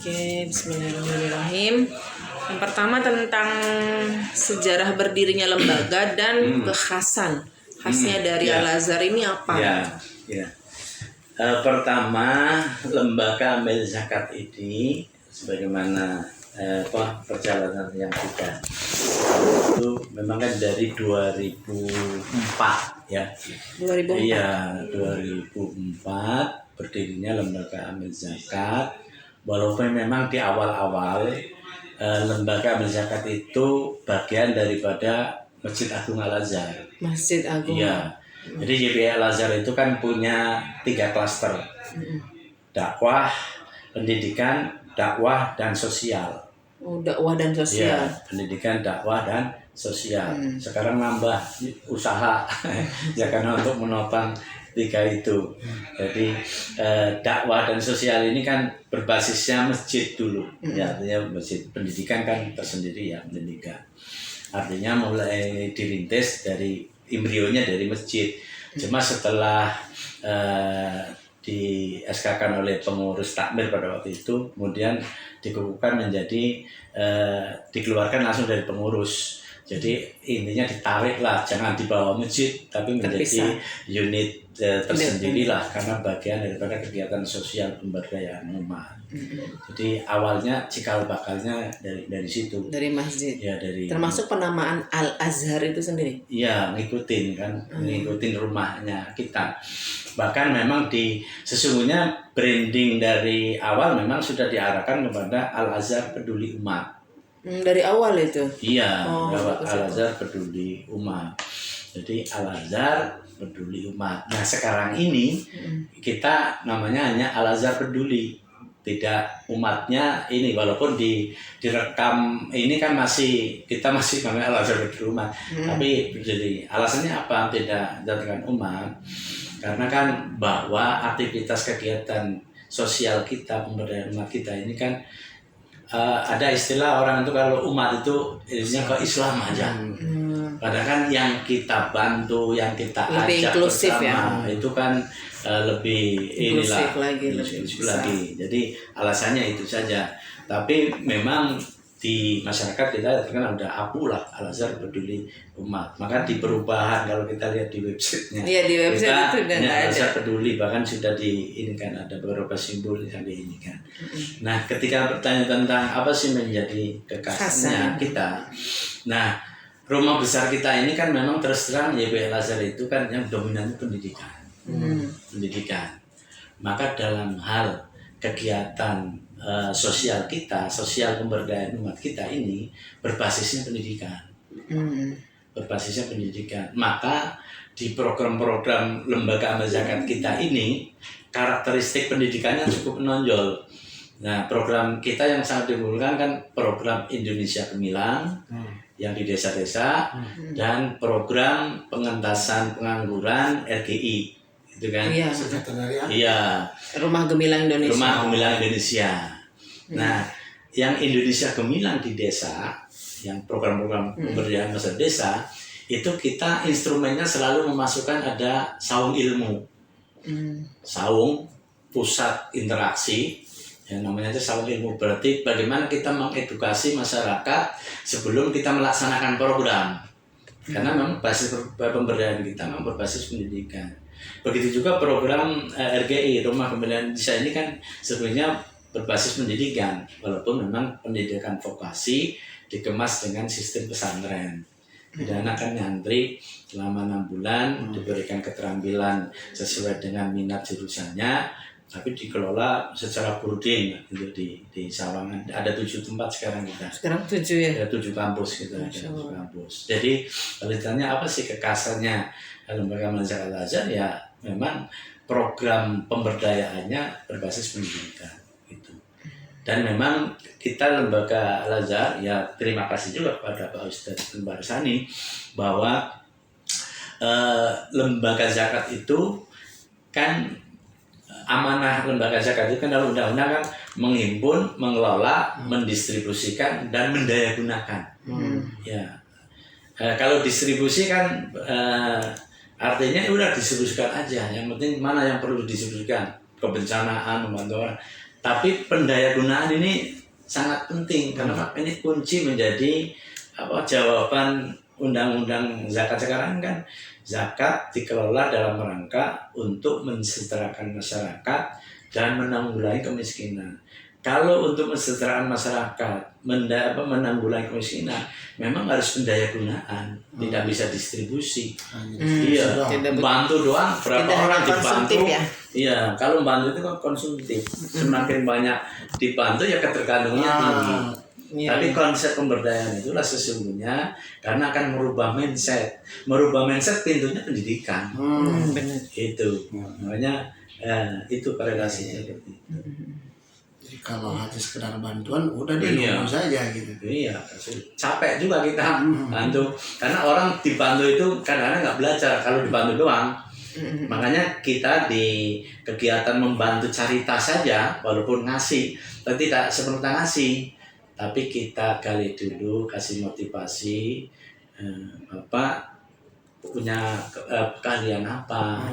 Oke, bismillahirrahmanirrahim. Yang pertama tentang sejarah berdirinya lembaga dan khasnya dari Ya. Al-Azhar ini apa? Ya. Pertama, lembaga amil zakat ini sebagaimana perjalanan yang sudah itu memang kan dari 2004 ya. 2004. Iya, 2004 berdirinya lembaga amil zakat. Walaupun memang di awal-awal lembaga amil zakat itu bagian daripada Masjid Agung Al-Azhar. Masjid Agung. Iya. Jadi YPI Al-Azhar itu kan punya 3 klaster. Dakwah, pendidikan, dakwah, dan sosial. Oh, dakwah dan sosial. Ya, pendidikan, dakwah, dan sosial. Sekarang nambah usaha ya karena untuk menopang 3 itu. Jadi dakwah dan sosial ini kan berbasisnya masjid dulu. Ya, artinya masjid. Pendidikan kan tersendiri ya, pendidikan. Artinya mulai dirintis dari embrionya dari masjid. Cuma setelah di SK-kan oleh pengurus takmir pada waktu itu, kemudian dikukuhkan menjadi dikeluarkan langsung dari pengurus. Jadi intinya ditarik lah, jangan dibawa masjid, tapi menjadi unit tersendiri lah, karena bagian daripada kegiatan sosial pemberdayaan umat. Jadi awalnya cikal bakalnya dari situ. Dari masjid. Ya, dari. Termasuk penamaan Al-Azhar itu sendiri. Iya, ngikutin rumahnya kita. Bahkan memang sesungguhnya branding dari awal memang sudah diarahkan kepada Al-Azhar Peduli Umat. Dari awal itu? Iya, Al-Azhar Peduli Umat. Jadi Al-Azhar Peduli Umat. Nah sekarang ini kita namanya hanya Al-Azhar Peduli. Tidak umatnya ini, walaupun direkam ini kan kita masih namanya Al-Azhar Peduli Umat. Tapi jadi alasannya apa tidak jadikan umat? Karena kan bahwa aktivitas kegiatan sosial kita, pemberdayaan umat kita ini kan ada istilah orang itu kalau umat itu isinya ke Islam aja. Padahal kan yang kita bantu, yang kita lebih ajak inklusif bersama ya. itu kan lebih inklusif lagi. Jadi alasannya itu saja. Tapi memang di masyarakat kita kan udah apu lah Al-Azhar Peduli Umat. Maka di perubahan kalau kita lihat di websitenya, di website kita itu udah Al-Azhar Peduli, bahkan sudah ini kan ada beberapa simbol yang ini kan. Nah ketika bertanya tentang apa sih menjadi kekhasannya kita, nah rumah besar kita ini kan memang terus terang YPI Al-Azhar itu kan yang dominan pendidikan. Pendidikan. Maka dalam hal kegiatan sosial kita, sosial pemberdayaan umat kita ini berbasisnya pendidikan. Berbasisnya pendidikan. Maka di program-program lembaga amal zakat kita ini karakteristik pendidikannya cukup menonjol. Nah, program kita yang sangat diunggulkan kan program Indonesia Gemilang yang di desa-desa dan program pengentasan pengangguran RGI. Itu kan? Iya. Rumah Gemilang Indonesia. Rumah Gemilang Indonesia. Nah, yang Indonesia Gemilang di desa, yang program-program pemberdayaan masyarakat desa, itu kita instrumennya selalu memasukkan ada saung ilmu. Saung pusat interaksi, yang namanya itu saung ilmu. Berarti bagaimana kita mengedukasi masyarakat sebelum kita melaksanakan program. Karena memang basis pemberdayaan kita memang berbasis pendidikan. Begitu juga program RGI, Rumah Gemilang Indonesia ini kan sebenarnya berbasis pendidikan, walaupun memang pendidikan vokasi dikemas dengan sistem pesantren. Jadi anak kan nyantri selama 6 bulan, diberikan keterampilan sesuai dengan minat jurusannya, tapi dikelola secara boarding gitu di Sawangan. Ada 7 tempat sekarang kita. Sekarang 7 ya? Ada 7 kampus kita. Ada 7 kampus. Jadi kalau ditanya apa sih kekhasannya lembaga amal zakat Al-Azhar, ya memang program pemberdayaannya berbasis pendidikan gitu. Dan memang kita lembaga Al-Azhar ya terima kasih juga kepada Pak Ustadz Barsani bahwa lembaga zakat itu kan amanah lembaga zakat itu kan dalam undang-undang kan menghimpun, mengelola, mendistribusikan dan mendayagunakan. Ya. Kalau distribusi kan artinya udah distribusikan aja. Yang penting mana yang perlu didistribusikan, kebencanaan, membantu orang. Tapi pendayagunaan ini sangat penting karena ini kunci menjadi jawaban undang-undang zakat sekarang kan. Zakat dikelola dalam rangka untuk mensejahterakan masyarakat dan menanggulangi kemiskinan. Kalau untuk mensejahterakan masyarakat, menanggulangi kemiskinan, memang harus pendayagunaan, tidak bisa distribusi. Iya, bantu doang, berapa orang dibantu? Ya? Iya, kalau bantu itu kan konsumtif. Semakin banyak dibantu ya ketergantungannya tinggi. Tapi konsep pemberdayaan itulah sesungguhnya karena akan merubah mindset. Merubah mindset pintunya pendidikan. Benar. Itu. Makanya itu korelasinya seperti itu. Jadi kalau hanya sekedar bantuan udah deh saja gitu. Iya, capek juga kita bantu. Karena orang dibantu itu kadang-kadang nggak belajar kalau dibantu doang. Makanya kita di kegiatan membantu caritas saja, walaupun ngasih, tapi tidak sepenuhnya ngasih. Tapi kita gali dulu, kasih motivasi, Bapak punya keahlian apa.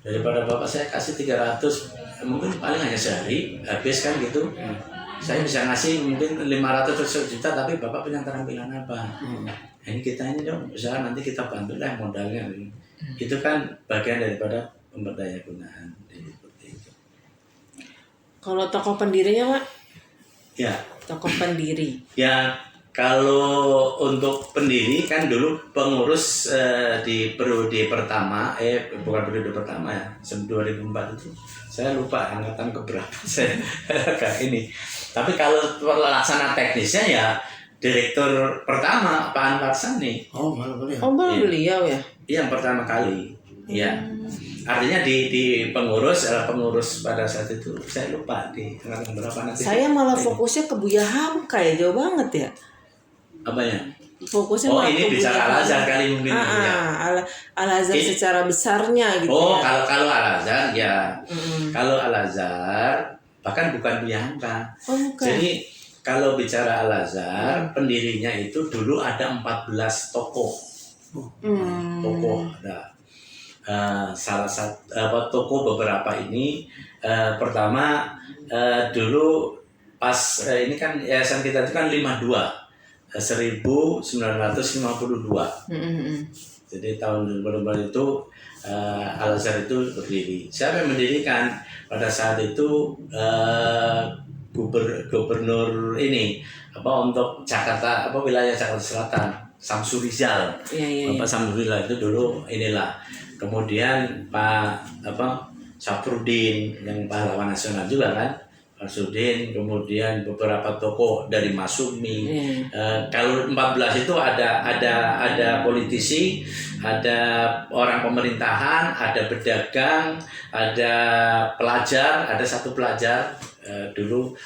Daripada Bapak saya kasih 300, mungkin paling hanya sehari, habis kan gitu. Saya bisa ngasih mungkin 500 juta, tapi Bapak punya keterampilan apa. Ini kita ini dong, usaha nanti kita bantu lah modalnya. Itu kan bagian daripada pemberdayagunaan. Kalau tokoh pendirinya, Pak? Ya. Tokoh pendiri. Ya, kalau untuk pendiri kan dulu pengurus di periode pertama, bukan periode pertama ya, 2004 itu saya lupa angkatan keberapa saya kayak ini. Tapi kalau pelaksana teknisnya ya direktur pertama Pak Anwar Sani. Oh, malah beliau. Oh, malah beliau ya? Iya, yang pertama kali. Ya. Artinya di pengurus pada saat itu saya lupa di angkatan berapa nanti. Saya malah fokusnya ke Buya Hamka ya, jauh banget ya. Apanya? Fokusnya Oh, malah ini ke bicara Buya Al-Azhar Hamka. kali mungkin ya. Al-Azhar secara besarnya gitu Oh, ya. kalau Al-Azhar ya. Kalau Al-Azhar bahkan bukan Buya Hamka. Oh, bukan. Jadi kalau bicara Al-Azhar, pendirinya itu dulu ada 14 tokoh. Tokoh ada salah satu tokoh beberapa ini pertama dulu pas ini kan yayasan kita itu kan 1952. Jadi tahun 2002 itu Al-Azhar itu berdiri. Siapa yang mendirikan? Pada saat itu gubernur ini untuk Jakarta wilayah Jakarta Selatan, Samsuri Rizal. Bapak Samsuri Rizal itu dulu inilah. Kemudian Pak Syafruddin yang pahlawan nasional juga kan, Syafruddin, kemudian beberapa tokoh dari Masumi. Kalau 14 itu ada politisi, ada orang pemerintahan, ada pedagang, ada pelajar, ada satu pelajar dulu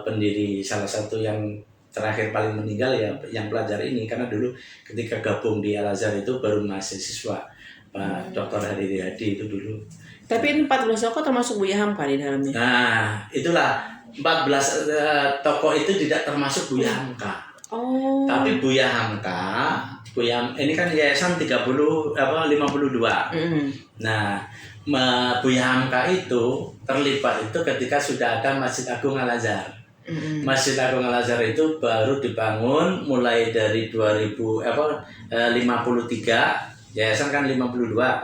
pendiri salah satu yang terakhir paling meninggal ya yang pelajar ini, karena dulu ketika gabung di Al-Azhar itu baru mahasiswa. Pak Dr. Hadi itu dulu. Tapi ini 14 tokoh termasuk Buya Hamka di dalamnya. Nah, itulah 14 tokoh itu tidak termasuk Buya Hamka. Oh. Tapi Buya Hamka, ini kan yayasan 52. Nah, Buya Hamka itu terlibat itu ketika sudah ada Masjid Agung Al-Azhar. Masjid Agung Al-Azhar itu baru dibangun mulai dari 53. Yayasan kan 52,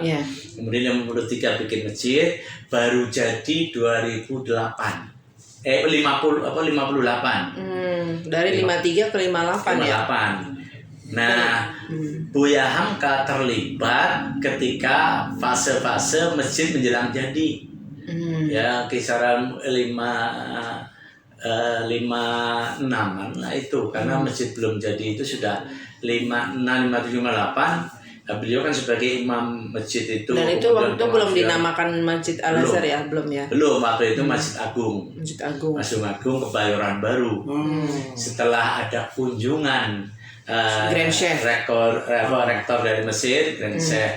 kemudian 53 bikin masjid, baru jadi 2008, 58. Dari 53 ke 58 ya. Nah, Buya Hamka terlibat ketika fase-fase masjid menjelang jadi, ya kisaran 56-an lah itu, karena masjid belum jadi itu sudah 56, 57, 58. Beliau kan sebagai imam masjid itu. Dan itu waktu itu belum dinamakan Masjid Al-Azhar ya, belum ya? Belum, waktu itu Masjid Agung. Masjid Agung. Masjid Agung Kebayoran Baru. Setelah ada kunjungan Grand Sheikh. rektor dari Mesir, Grand Sheikh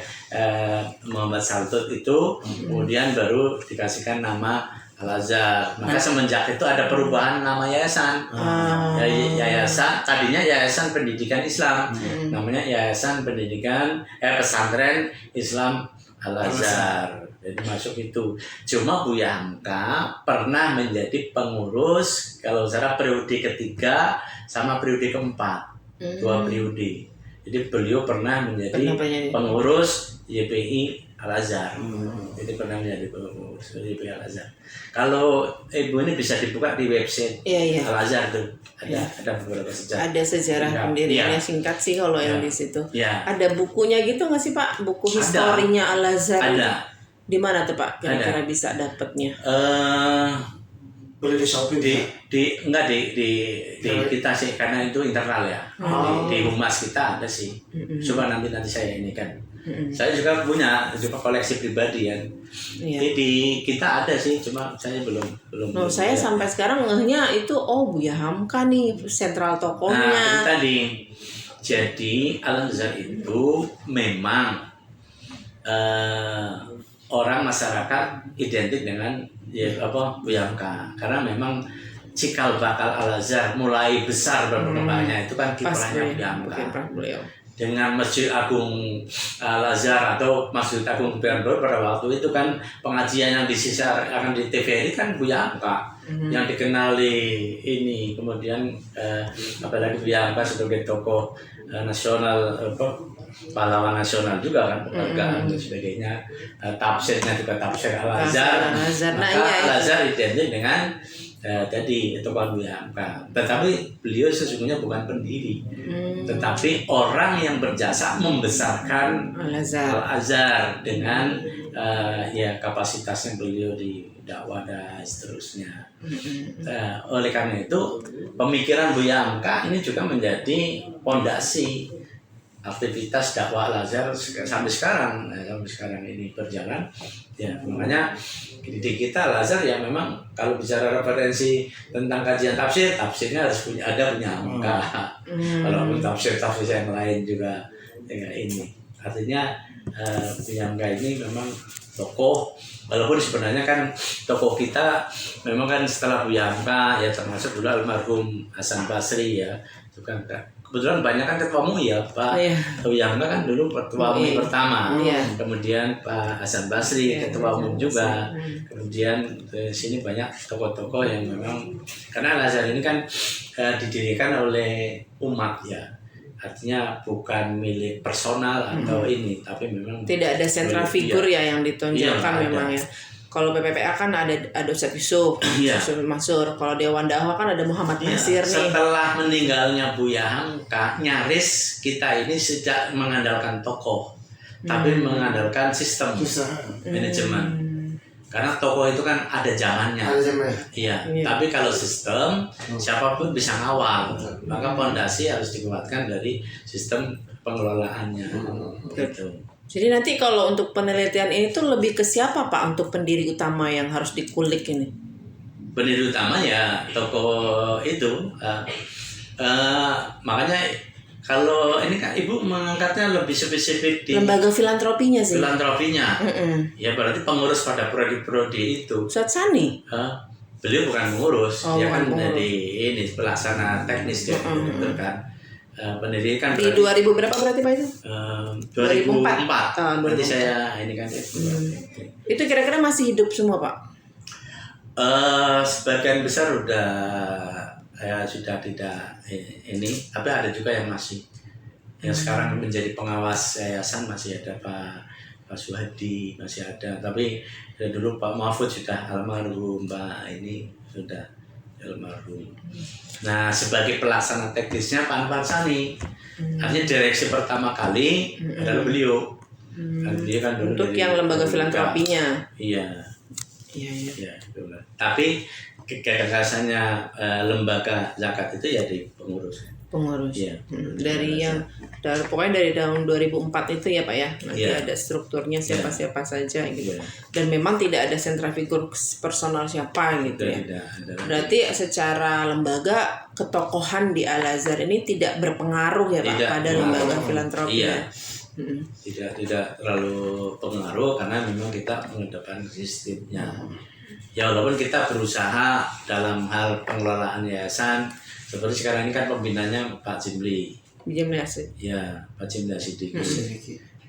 Muhammad Saltut itu, kemudian baru dikasihkan nama Al-Azhar. Maka semenjak itu ada perubahan nama yayasan. Yayasan tadinya Yayasan Pendidikan Islam, namanya Yayasan Pendidikan Pesantren Islam Al-Azhar. Jadi masuk itu. Cuma Buya Hamka pernah menjadi pengurus kalau secara periode ketiga sama periode keempat, 2 periode. Jadi beliau pernah menjadi pengurus YPI Al-Azhar. Jadi pernah menjadi pengurus YPI Al-Azhar. Kalau Ibu ini bisa dibuka di website Al-Azhar tuh. Ada beberapa sejarah. Ada sejarah pendiriannya singkat sih kalau yang di situ. Ada bukunya gitu nggak sih Pak? Buku historinya Al-Azhar. Ada. Di mana tuh Pak? Kira-kira bisa dapatnya? Boleh di Shopee Enggak di kita sih karena itu internal ya. Di humas kita ada sih. Coba nanti saya ini kan. Saya juga punya koleksi pribadi kan. Di kita ada sih, cuma saya belum. Saya sampai sekarang ngehnya itu Buya Hamka nih sentral tokohnya. Nah, itu tadi. Jadi Al-Azhar itu memang orang masyarakat identik dengan Buya Hamka karena memang cikal bakal Al-Azhar mulai besar berkembangnya itu kan kiprahnya Buya Hamka dengan Masjid Agung Al-Azhar atau Masjid Agung Bogor pada waktu itu kan pengajian yang akan di TVRI kan Buya Hamka yang dikenali ini, kemudian apalagi Buya Hamka sebagai tokoh nasional pahlawan nasional juga kan, penghargaan dan sebagainya. Tafsirnya juga tafsir Al-Azhar. Maka Al-Azhar identik dengan tadi tokoh Buya Hamka. Tetapi beliau sesungguhnya bukan pendiri, tetapi orang yang berjasa membesarkan Al-Azhar dengan kapasitasnya beliau di dakwah dan seterusnya. Oleh karena itu pemikiran Buya Hamka ini juga menjadi pondasi aktivitas dakwah Al-Azhar sampai sekarang ini berjalan. Ya, makanya di kita Al-Azhar ya memang kalau bicara referensi tentang kajian tafsirnya harus punya Hamka. Kalau tafsir yang lain juga ini. Artinya Buya Hamka ini memang tokoh, walaupun sebenarnya kan tokoh kita memang kan setelah Buya Hamka ya termasuk dulu almarhum Hasan Basri ya. Itu kan kebetulan banyak kan ketua MUI ya Pak. Buya Hamka kan dulu ketua MUI pertama, kemudian Pak Hasan Basri ketua umum juga, kemudian di sini banyak tokoh-tokoh yang memang karena Al-Azhar ini kan didirikan oleh umat ya, artinya bukan milik personal atau ini, tapi memang tidak ada sentral figur ya yang ditonjolkan memang ya. Kalau PPPA kan ada Ustadz Yusuf, Yusuf Mansur. Kalau Dewan Dakwah kan ada Muhammad Nasir nih. Setelah meninggalnya Buya Hamka, nyaris kita ini sejak mengandalkan tokoh, tapi mengandalkan sistem manajemen. Karena tokoh itu kan ada zamannya. Tapi kalau sistem, siapapun bisa ngawal. Maka fondasi harus dikuatkan dari sistem pengelolaannya. Gitu. Jadi nanti kalau untuk penelitian ini tuh lebih ke siapa Pak untuk pendiri utama yang harus dikulik ini? Pendiri utama ya tokoh itu. Makanya kalau ini kan Ibu mengangkatnya lebih spesifik di lembaga filantropinya sih. Filantropinya. Ya berarti pengurus pada prodi-prodi itu. Ustadz Sani? Beliau bukan pengurus, dia kan menjadi ini pelaksana teknis ya, betul kan. Pendidikan di 2000 berapa berarti Pak itu? 2004. Berarti saya ini kan itu kira-kira masih hidup semua Pak? Sebagian besar sudah tidak ini, tapi ada juga yang masih. Yang sekarang menjadi pengawas yayasan masih ada Pak Suhadi, masih ada. Tapi dulu Pak Mahfud sudah almarhum, Pak ini sudah almarhum. Nah, sebagai pelaksana teknisnya Pak Anwar Sani. Artinya direksi pertama kali adalah beliau. Beliau kan dulu untuk yang lembaga filantropinya. Iya. Tapi gagasannya lembaga zakat itu ya di pengurus. Ya. Pokoknya dari tahun 2004 itu ya Pak ya. Nanti ada strukturnya siapa-siapa saja gitu. Dan memang tidak ada sentra figur personal siapa gitu ya. Berarti secara lembaga ketokohan di Al-Azhar ini tidak berpengaruh ya Pak pada lembaga filantropi. Tidak terlalu pengaruh karena memang kita mengedepankan sistemnya. Ya walaupun kita berusaha dalam hal pengelolaan yayasan. Seperti sekarang ini kan pembinanya Pak Jimli. Jimli Asik. Ya, Pak Jimli Asik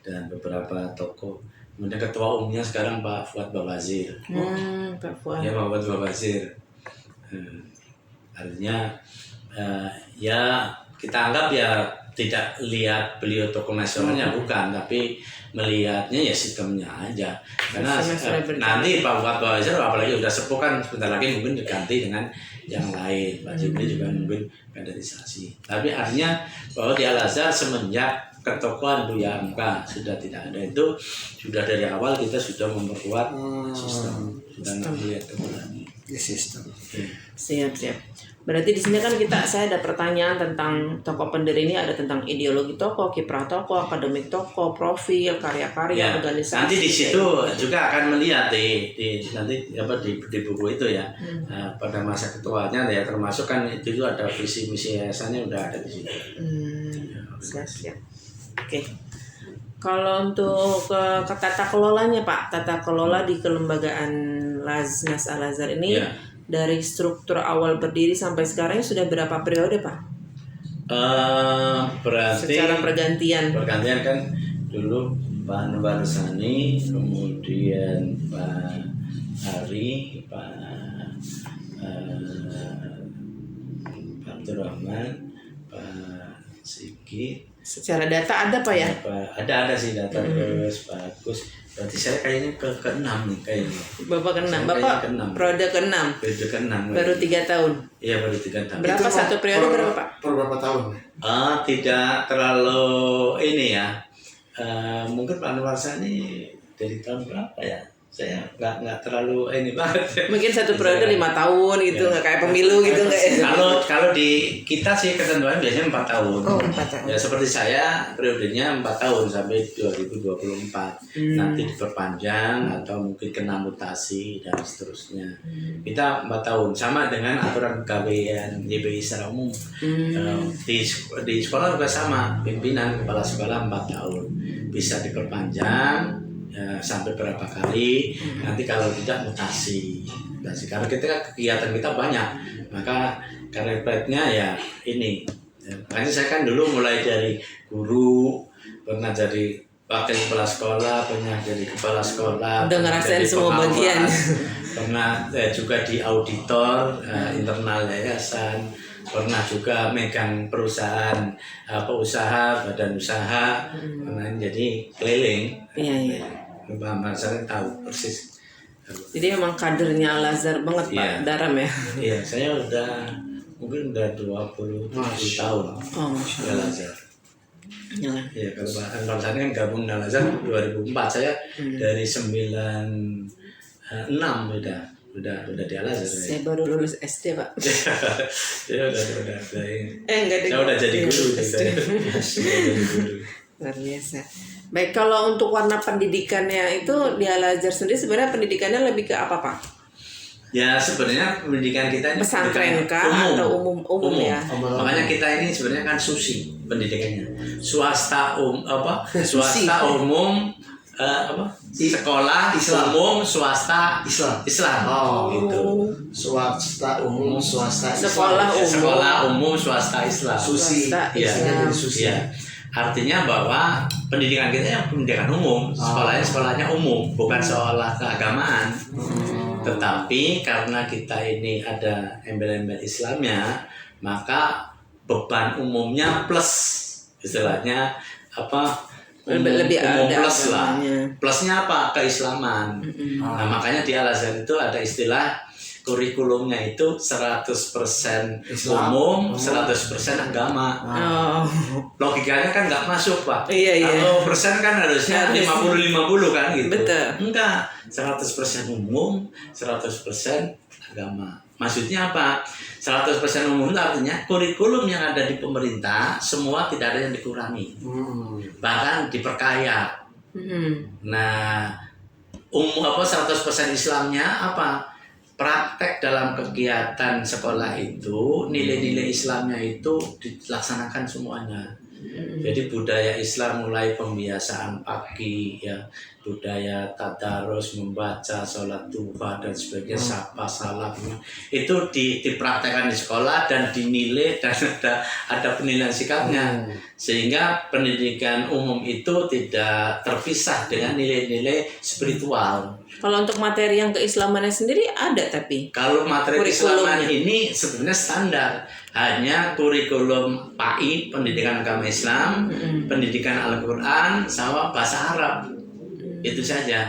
dan beberapa tokoh. Kemudian ketua umumnya sekarang Pak Fuad Bawazir. Pak Fuad. Ya, Pak Fuad Bawazir. Artinya ya kita anggap ya tidak lihat beliau tokoh nasionalnya bukan, tapi melihatnya ya sistemnya aja. Karena nanti Pak Fuad Bawazir apalagi udah sepuh kan, sebentar lagi mungkin diganti dengan yang lain. Pak Jibri juga mungkin kaderisasi. Tapi artinya bahwa di Al-Azhar semenjak ketokohan Buya Hamka sudah tidak ada, itu sudah dari awal kita sudah memperkuat sistem, sudah melihat kekurangan sistem. Siap. Berarti di sini kan saya ada pertanyaan tentang tokoh pendiri ini, ada tentang ideologi tokoh, kiprah tokoh, akademik tokoh, profil, karya-karya, organisasi. Nanti di situ juga akan melihat nanti di buku itu ya, pada masa ketuanya ya, termasuk kan itu juga ada visi misi yayasannya udah ada di situ. Siap. Oke. Kalau untuk ke tata kelolanya Pak, tata kelola di kelembagaan Laznas Al-Azhar ini dari struktur awal berdiri sampai sekarang sudah berapa periode Pak? Berarti secara pergantian kan dulu Pak Anwar Sani, kemudian Pak Hari, Pak Abdurrahman, Pak Sigit. Secara data ada Pak ya? Ada sih data terus bagus. Berarti saya kayaknya ke-6 nih kayaknya. Bapak ke-6. Bapak periode ke-6. Periode ke-6. Baru 3 tahun. Iya, baru 3 tahun. Berapa satu periode berapa Pak? Per berapa tahun? Tidak terlalu ini ya. Mungkin Pak Anwar Sani dari tahun berapa ya? Saya nggak terlalu ini banget. Mungkin satu periode 5 tahun gitu, nggak kayak pemilu gitu nggak ya? Kalau di kita sih ketentuan biasanya 4 tahun. Oh, 4 tahun. Ya seperti saya periodenya 4 tahun sampai 2024. Nanti diperpanjang atau mungkin kena mutasi dan seterusnya. Kita 4 tahun sama dengan aturan pegawaian YBI secara umum. Di sekolah juga sama, pimpinan kepala sekolah 4 tahun. Bisa diperpanjang sampai berapa kali, nanti kalau tidak mutasi. Karena kegiatan kita banyak, maka karetnya ya ini. Makanya saya kan dulu mulai dari guru, pernah jadi wakil kepala sekolah, pernah jadi kepala sekolah, udah ngerasain semua bagian. Pernah juga di auditor internal yayasan, pernah juga megang perusahaan usaha, badan usaha, pernah jadi keliling. Iya. Pak Marsari tahu persis. Jadi emang kadernya Al-Azhar banget Pak Daram ya? Iya, saya mungkin udah 27 tahun di Al-Azhar. Iya, kalau Pak Anwar Sani kan gabung dengan Al-Azhar 2004, saya dari 96 udah di Al-Azhar. Saya baru lulus SD Pak. Ya udah enggak deh. Saya udah jadi guru. Luar biasa. Baik, kalau untuk warna pendidikannya itu di Al-Azhar sendiri sebenarnya pendidikannya lebih ke apa Pak? Ya sebenarnya pendidikan kita ini pesantren kah atau umum ya? Makanya kita ini sebenarnya kan SUSI pendidikannya. Swasta umum sekolah Islam. Umum swasta Islam. Gitu. Swasta umum swasta Islam. Sekolah umum swasta Islam. SUSI. Iya. Ya. Artinya bahwa pendidikan kita yang pendidikan umum, sekolahnya umum, bukan sekolah keagamaan. Tetapi karena kita ini ada embel-embel Islamnya, maka beban umumnya plus, istilahnya lebih umum ada plus lah. Plusnya apa? Keislaman. Nah, makanya di Al-Azhar itu ada istilah kurikulumnya itu 100% Islam, umum, 100% agama. Logikanya kan nggak masuk Pak. Iya. Kalau persen kan harusnya 50-50 kan gitu. Betul. Enggak, 100% umum, 100% agama. Maksudnya apa? 100% umum itu artinya kurikulum yang ada di pemerintah semua tidak ada yang dikurangi, bahkan diperkaya. Nah, 100% Islamnya apa? Praktek dalam kegiatan sekolah itu nilai-nilai Islamnya itu dilaksanakan semuanya. Jadi budaya Islam mulai pembiasaan pagi ya, budaya tadarus, membaca, sholat duha dan sebagainya, sapa, salam itu dipraktekkan di sekolah dan dinilai dan ada penilaian sikapnya, sehingga pendidikan umum itu tidak terpisah dengan nilai-nilai spiritual. Kalau untuk materi yang keislamannya sendiri ada, tapi Kalau materi keislaman kurikulumnya. ini sebenarnya standar, hanya kurikulum PAI, pendidikan agama Islam, pendidikan Al-Quran, sama bahasa Arab, itu saja.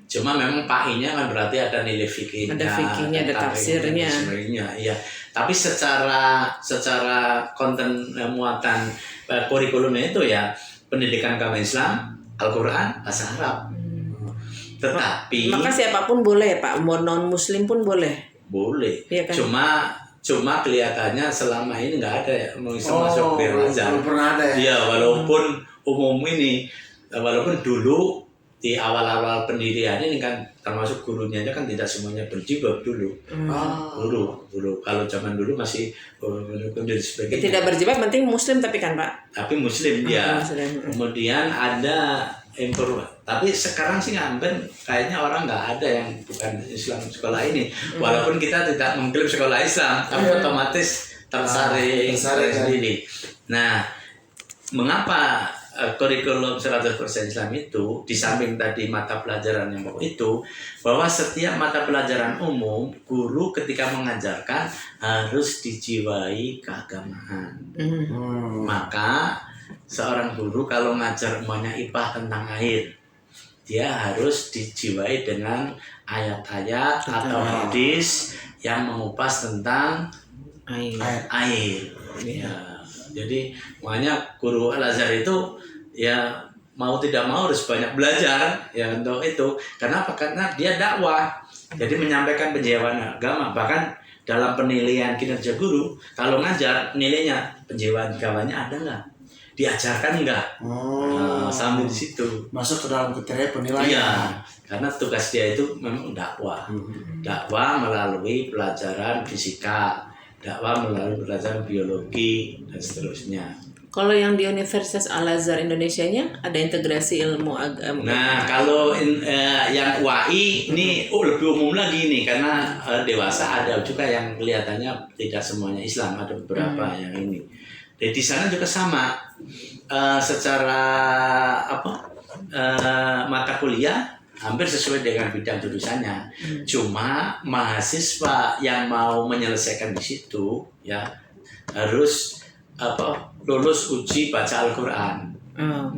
Cuma memang PAI-nya kan berarti ada nilai fikihnya, Ada fikihnya, ada tafsirnya. sebenarnya, iya. Tapi secara konten muatan kurikulumnya itu ya pendidikan agama Islam, Al-Quran, bahasa Arab. Tetapi maka siapapun boleh ya Pak, mau non muslim pun boleh. boleh, Iya kan? cuma kelihatannya selama ini nggak ada ya masuk ke Al-Azhar. belum pernah ada ya. Iya, walaupun umum ini, walaupun dulu di awal-awal pendirian ini kan termasuk gurunya kan tidak semuanya berjilbab dulu. Dulu kalau zaman dulu masih dan sebagainya. Tidak berjilbab, penting muslim tapi kan Pak. Tapi muslim dia. Muslim. Kemudian ada tapi sekarang sih hampir kayaknya orang nggak ada yang bukan Islam sekolah ini, walaupun kita tidak mengklaim sekolah Islam, tapi otomatis tersaring sendiri. Nah, mengapa kurikulum 100% Islam itu, di samping tadi mata pelajaran yang pokok itu, bahwa setiap mata pelajaran umum guru ketika mengajarkan harus dijiwai keagamaan. Maka seorang guru kalau ngajar umpamanya IPA tentang air, dia harus dijiwai dengan ayat-ayat atau hadis yang mengupas tentang air. Ya. Jadi makanya guru Al-Azhar itu ya mau tidak mau harus banyak belajar ya untuk itu. Kenapa? Karena dia dakwah. Jadi menyampaikan penjiwaan agama. Bahkan dalam penilaian kinerja guru, kalau ngajar nilainya penjiwaan agamanya ada nggak? Diajarkan enggak? Sambil di situ. Masuk ke dalam kriteria penilaian. Iya, karena tugas dia itu memang dakwah. Dakwah melalui pelajaran fisika, dakwah melalui pelajaran biologi dan seterusnya. Kalau yang di Universitas Al-Azhar Indonesianya ada integrasi ilmu agama. Nah, kalau yang UAI ini lebih umum lagi nih, karena dewasa ada juga yang kelihatannya tidak semuanya Islam, ada beberapa yang ini. Jadi di sana juga sama, secara mata kuliah hampir sesuai dengan bidang jurusannya. Cuma mahasiswa yang mau menyelesaikan di situ ya harus lulus uji baca Al-Quran.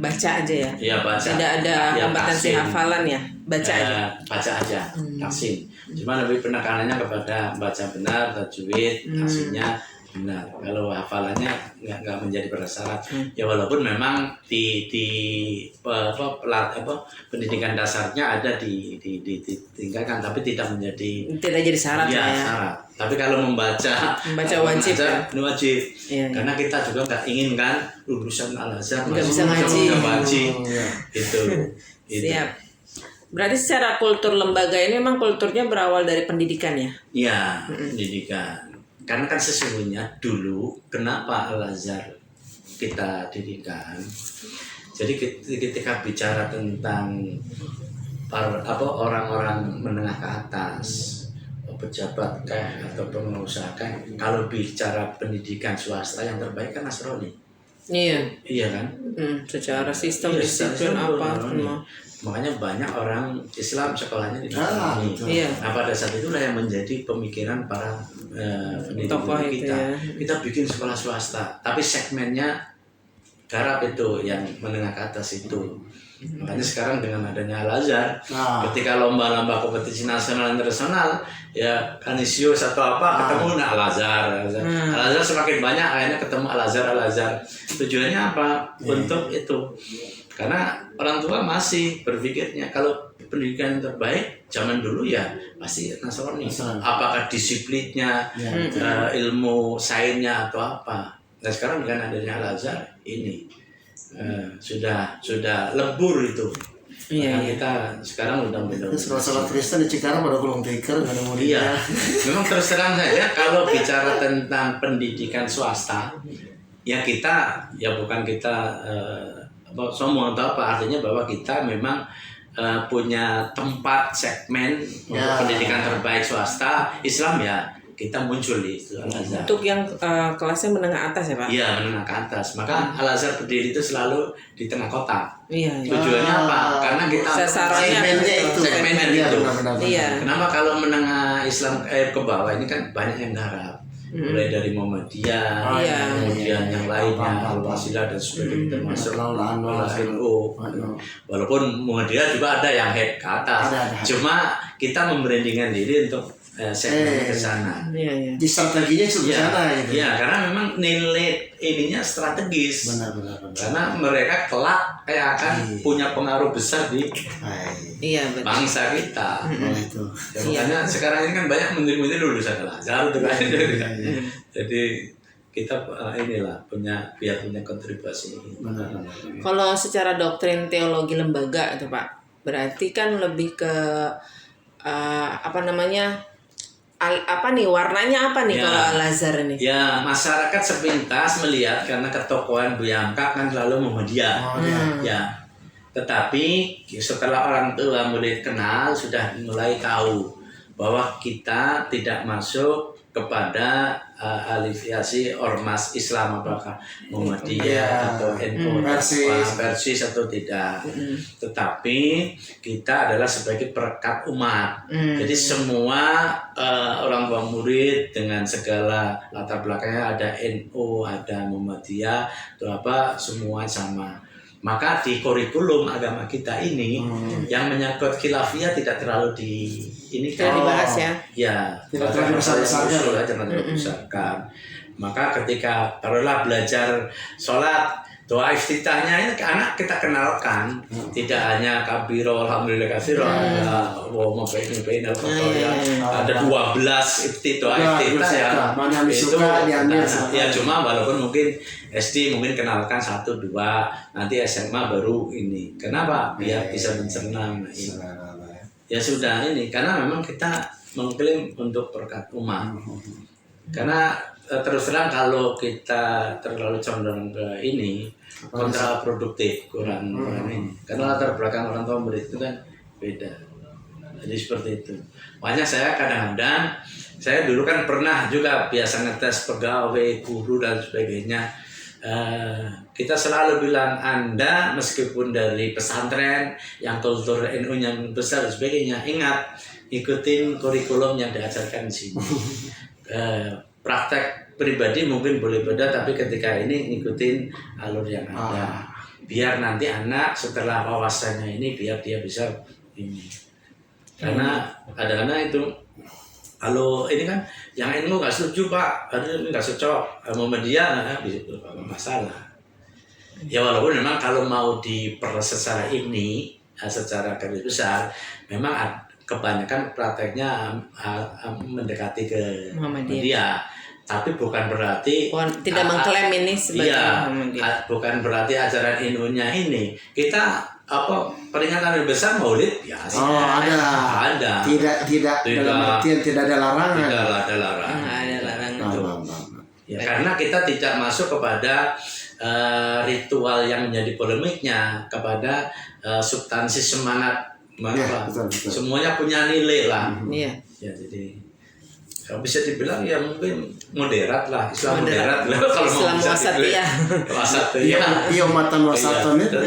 Baca aja ya. Iya, baca. Tidak ada Ya, kompetensi tahsin. hafalan ya. Baca aja. Baca aja, tahsin. Cuma lebih penekanannya kepada baca benar, tajwid, tahsinnya benar. Kalau hafalannya nggak menjadi prasyarat. Ya walaupun memang di pendidikan dasarnya ada ditingkatkan, tapi tidak jadi syarat ya, lah ya. syarat. Tapi kalau membaca wajib ya. ini wajib. Iya, Karena kita juga nggak ingin kan lulusan Al-Azhar nggak bisa ngaji. Gitu. Siap. Berarti secara kultur lembaga ini memang kulturnya berawal dari pendidikan ya? Iya, pendidikan. Karena kan sesungguhnya dulu kenapa Al-Azhar kita dirikan. Jadi ketika bicara tentang orang-orang menengah ke atas, pejabat atau pengusaha, kalau bicara pendidikan swasta yang terbaik kan Nasrani. Iya. Iya kan? Secara sistem Iya, disiplin sistem apa semua. Makanya banyak orang Islam sekolahnya di Nasrani. Iya. Nah, pada saat itulah yang menjadi pemikiran para Tokoh pendidik itu kita. ya. Kita bikin sekolah swasta, tapi segmennya garap itu yang menengah ke atas itu. Makanya sekarang dengan adanya Al-Azhar, ketika lomba-lomba kompetisi nasional internasional, ya Kanisius atau apa ketemu Al-Azhar. Al-Azhar semakin banyak, akhirnya ketemu Al-Azhar. Tujuannya apa? Untuk itu. Karena orang tua masih berpikirnya kalau pendidikan yang terbaik zaman dulu ya pasti Nasrani. Apakah disiplinnya, ilmu sainsnya atau apa? Nah sekarang dengan adanya Al-Azhar ini sudah lebur itu. Iya. Kita sekarang udah sekolah Kristen di Cikarang pada gulung tikar nggak ada murid. Iya. Memang terus terang saja kalau bicara tentang pendidikan swasta ya kita ya bukan kita sombong atau apa, artinya bahwa kita memang punya tempat segmen untuk pendidikan terbaik swasta Islam ya kita muncul di Al-Azhar. Untuk yang kelasnya menengah atas ya Pak? Iya, menengah ke atas. Maka Al-Azhar berdiri itu selalu di tengah kota. Iya. Tujuannya apa? Karena kita sasarannya segmennya itu. Iya. Kenapa kalau menengah Islam ke bawah ini kan banyak yang garap. Mulai dari Muhammadiyah, kemudian yang lainnya, Al-Wasilah dan sebagainya termasuk NU. Walaupun Muhammadiyah juga ada yang head ke atas. Cuma kita membrandingkan diri untuk segmen ke sana. Iya. Di strateginya ke sana gitu. Iya, karena memang nilai ininya strategis. Benar. Karena mereka kelak kayak akan punya pengaruh besar di bangsa kita. Itu. Makanya sekarang ini kan banyak menteri-menteri lulusan Al-Azhar itu kan. Jadi kita biar punya kontribusi. Benar. Kalau secara doktrin teologi lembaga itu Pak, berarti kan lebih ke warnanya apa nih kalau Al-Azhar ini? Ya, masyarakat sepintas melihat karena ketokohan Bu Yangka kan selalu Muhammadiyah. Ya. Tetapi setelah orang tua mulai kenal sudah mulai tahu bahwa kita tidak masuk kepada aliviasi ormas Islam apakah Muhammadiyah atau NU Persis atau tidak. Tetapi kita adalah sebagai perekat umat. Jadi semua orang tua murid dengan segala latar belakangnya ada NU, ada Muhammadiyah, atau apa semua sama. Maka di kurikulum agama kita ini yang menyangkut khilafiyah tidak terlalu dibahas ya. Ya, tidak terlalu besar-besarkan. Maka ketika taruhlah belajar sholat, doa iftitahnya ini ke anak kita kenalkan, tidak hanya kabiro alhamdulillah katsiro, ada ada 12 doa iftitah ya. Mana suka diambil. Ya cuma walaupun mungkin SD mungkin kenalkan 1 2, nanti SMA baru ini. Kenapa? Biar bisa mencerna. Ya sudah ini karena memang kita mengklaim untuk berkat umat. Karena terus terang kalau kita terlalu condong ke ini kontraproduktif, kurang ini. Karena latar belakang orang tua murid itu kan beda. Jadi seperti itu. Makanya saya kadang-kadang saya dulu kan pernah juga biasa ngetes pegawai, guru dan sebagainya. Kita selalu bilang Anda meskipun dari pesantren yang kultur NU-nya besar dan sebagainya, ingat ikutin kurikulum yang diajarkan di sini. Praktek pribadi mungkin boleh beda, tapi ketika ini ngikutin alur yang ada. Biar nanti anak setelah wawasannya ini biar dia bisa ini. Karena kadang-kadang itu kalau ini kan yang NU nggak setuju Pak, ini nggak cocok, Muhammadiyah bisa masalah. Ya walaupun memang kalau mau diproses secara ini, secara garis besar, memang kebanyakan prakteknya mendekati ke Muhammadiyah. Tapi bukan berarti tidak mengklaim ini sebagai Muhammadiyah. Bukan berarti ajaran NU-nya ini kita peringatan besar Maulid biasa. Ada. Tidak dalam artian tidak ada larangan. Tidak ada larangan. Ya, karena kita tidak masuk kepada ritual yang menjadi polemiknya, kepada substansi semangat betul. Semuanya punya nilai lah. Iya. Ya jadi bisa dibilang ya mungkin moderat lah, Islam moderat lah kalau Islam wasatiyah. Iya umatan wasatan itu.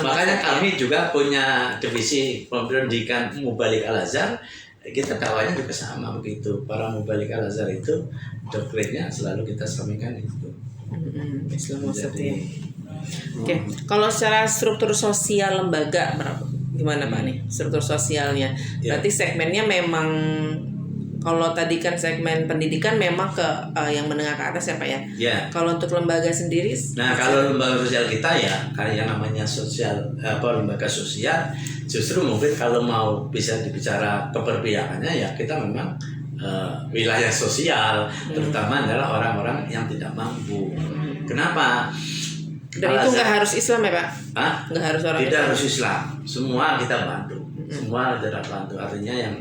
Makanya kami juga punya divisi pendidikan Mubalik Al-Azhar. Kita dakwahnya juga sama begitu. Para Mubalik Al-Azhar itu doktrinnya selalu kita sampaikan itu. Islam wasatiyah. Oke, kalau secara struktur sosial lembaga gimana Pak nih struktur sosialnya? Berarti segmennya memang kalau tadi kan segmen pendidikan memang ke yang menengah ke atas ya Pak ya? Ya. Kalau untuk lembaga sendiri? Nah kalau lembaga sosial kita ya kayak yang namanya lembaga sosial justru mungkin kalau mau bisa dibicara keberpihakannya ya kita memang wilayah sosial terutama adalah orang-orang yang tidak mampu. Kenapa? Dan itu nggak harus Islam ya Pak? Nggak harus orang Islam. Tidak harus Islam. Semua kita bantu. Semua kita bantu. Artinya yang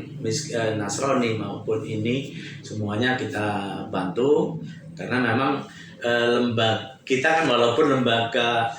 Nasrani maupun ini semuanya kita bantu. Karena memang lembaga kita kan walaupun lembaga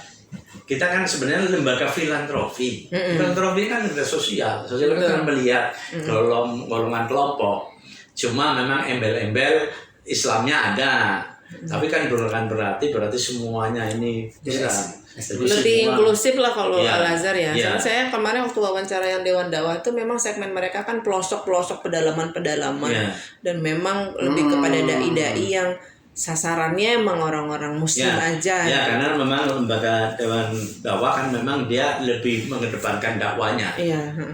kita kan sebenarnya lembaga filantropi. Filantropi kan lembaga sosial. Sosial kan melihat golongan kelompok. Cuma memang embel-embel Islamnya ada. Tapi kan bukan berarti semuanya ini Islam. Jadi lebih semua, inklusif lah kalau ya, Al-Azhar ya. ya. Saya kemarin waktu wawancara yang Dewan Dakwah itu memang segmen mereka kan pelosok-pelosok pedalaman-pedalaman dan memang lebih kepada dai-dai yang sasarannya emang orang-orang muslim aja. Ya, karena memang lembaga Dewan Dakwah kan memang dia lebih mengedepankan dakwanya.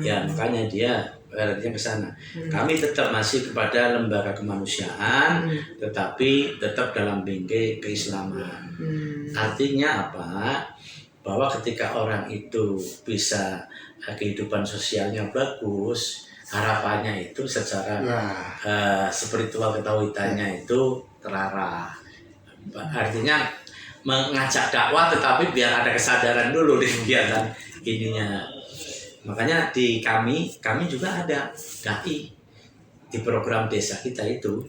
Ya, makanya dia ke sana. Kami tetap masih kepada lembaga kemanusiaan, tetapi tetap dalam bingkai keislaman. Artinya apa? Bahwa ketika orang itu bisa kehidupan sosialnya bagus, harapannya itu secara spiritual ketauhidannya itu terarah. Artinya mengajak dakwah tetapi biar ada kesadaran dulu di kegiatan ininya. Makanya di kami juga ada dai di program desa kita itu.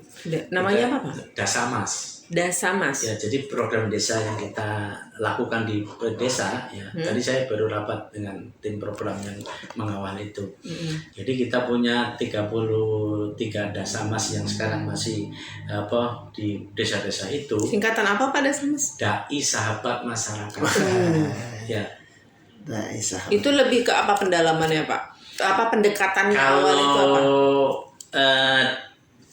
Namanya apa, Pak? Dasamas. Dasamas. Ya, jadi program desa yang kita lakukan di desa ya. Tadi saya baru rapat dengan tim program yang mengawal itu. Jadi kita punya 33 Dasamas yang sekarang masih di desa-desa itu. Singkatan apa Pak Dasamas? Dai Sahabat Masyarakat. Ya. Itu lebih ke apa pendalamannya Pak? Apa pendekatannya awal itu apa?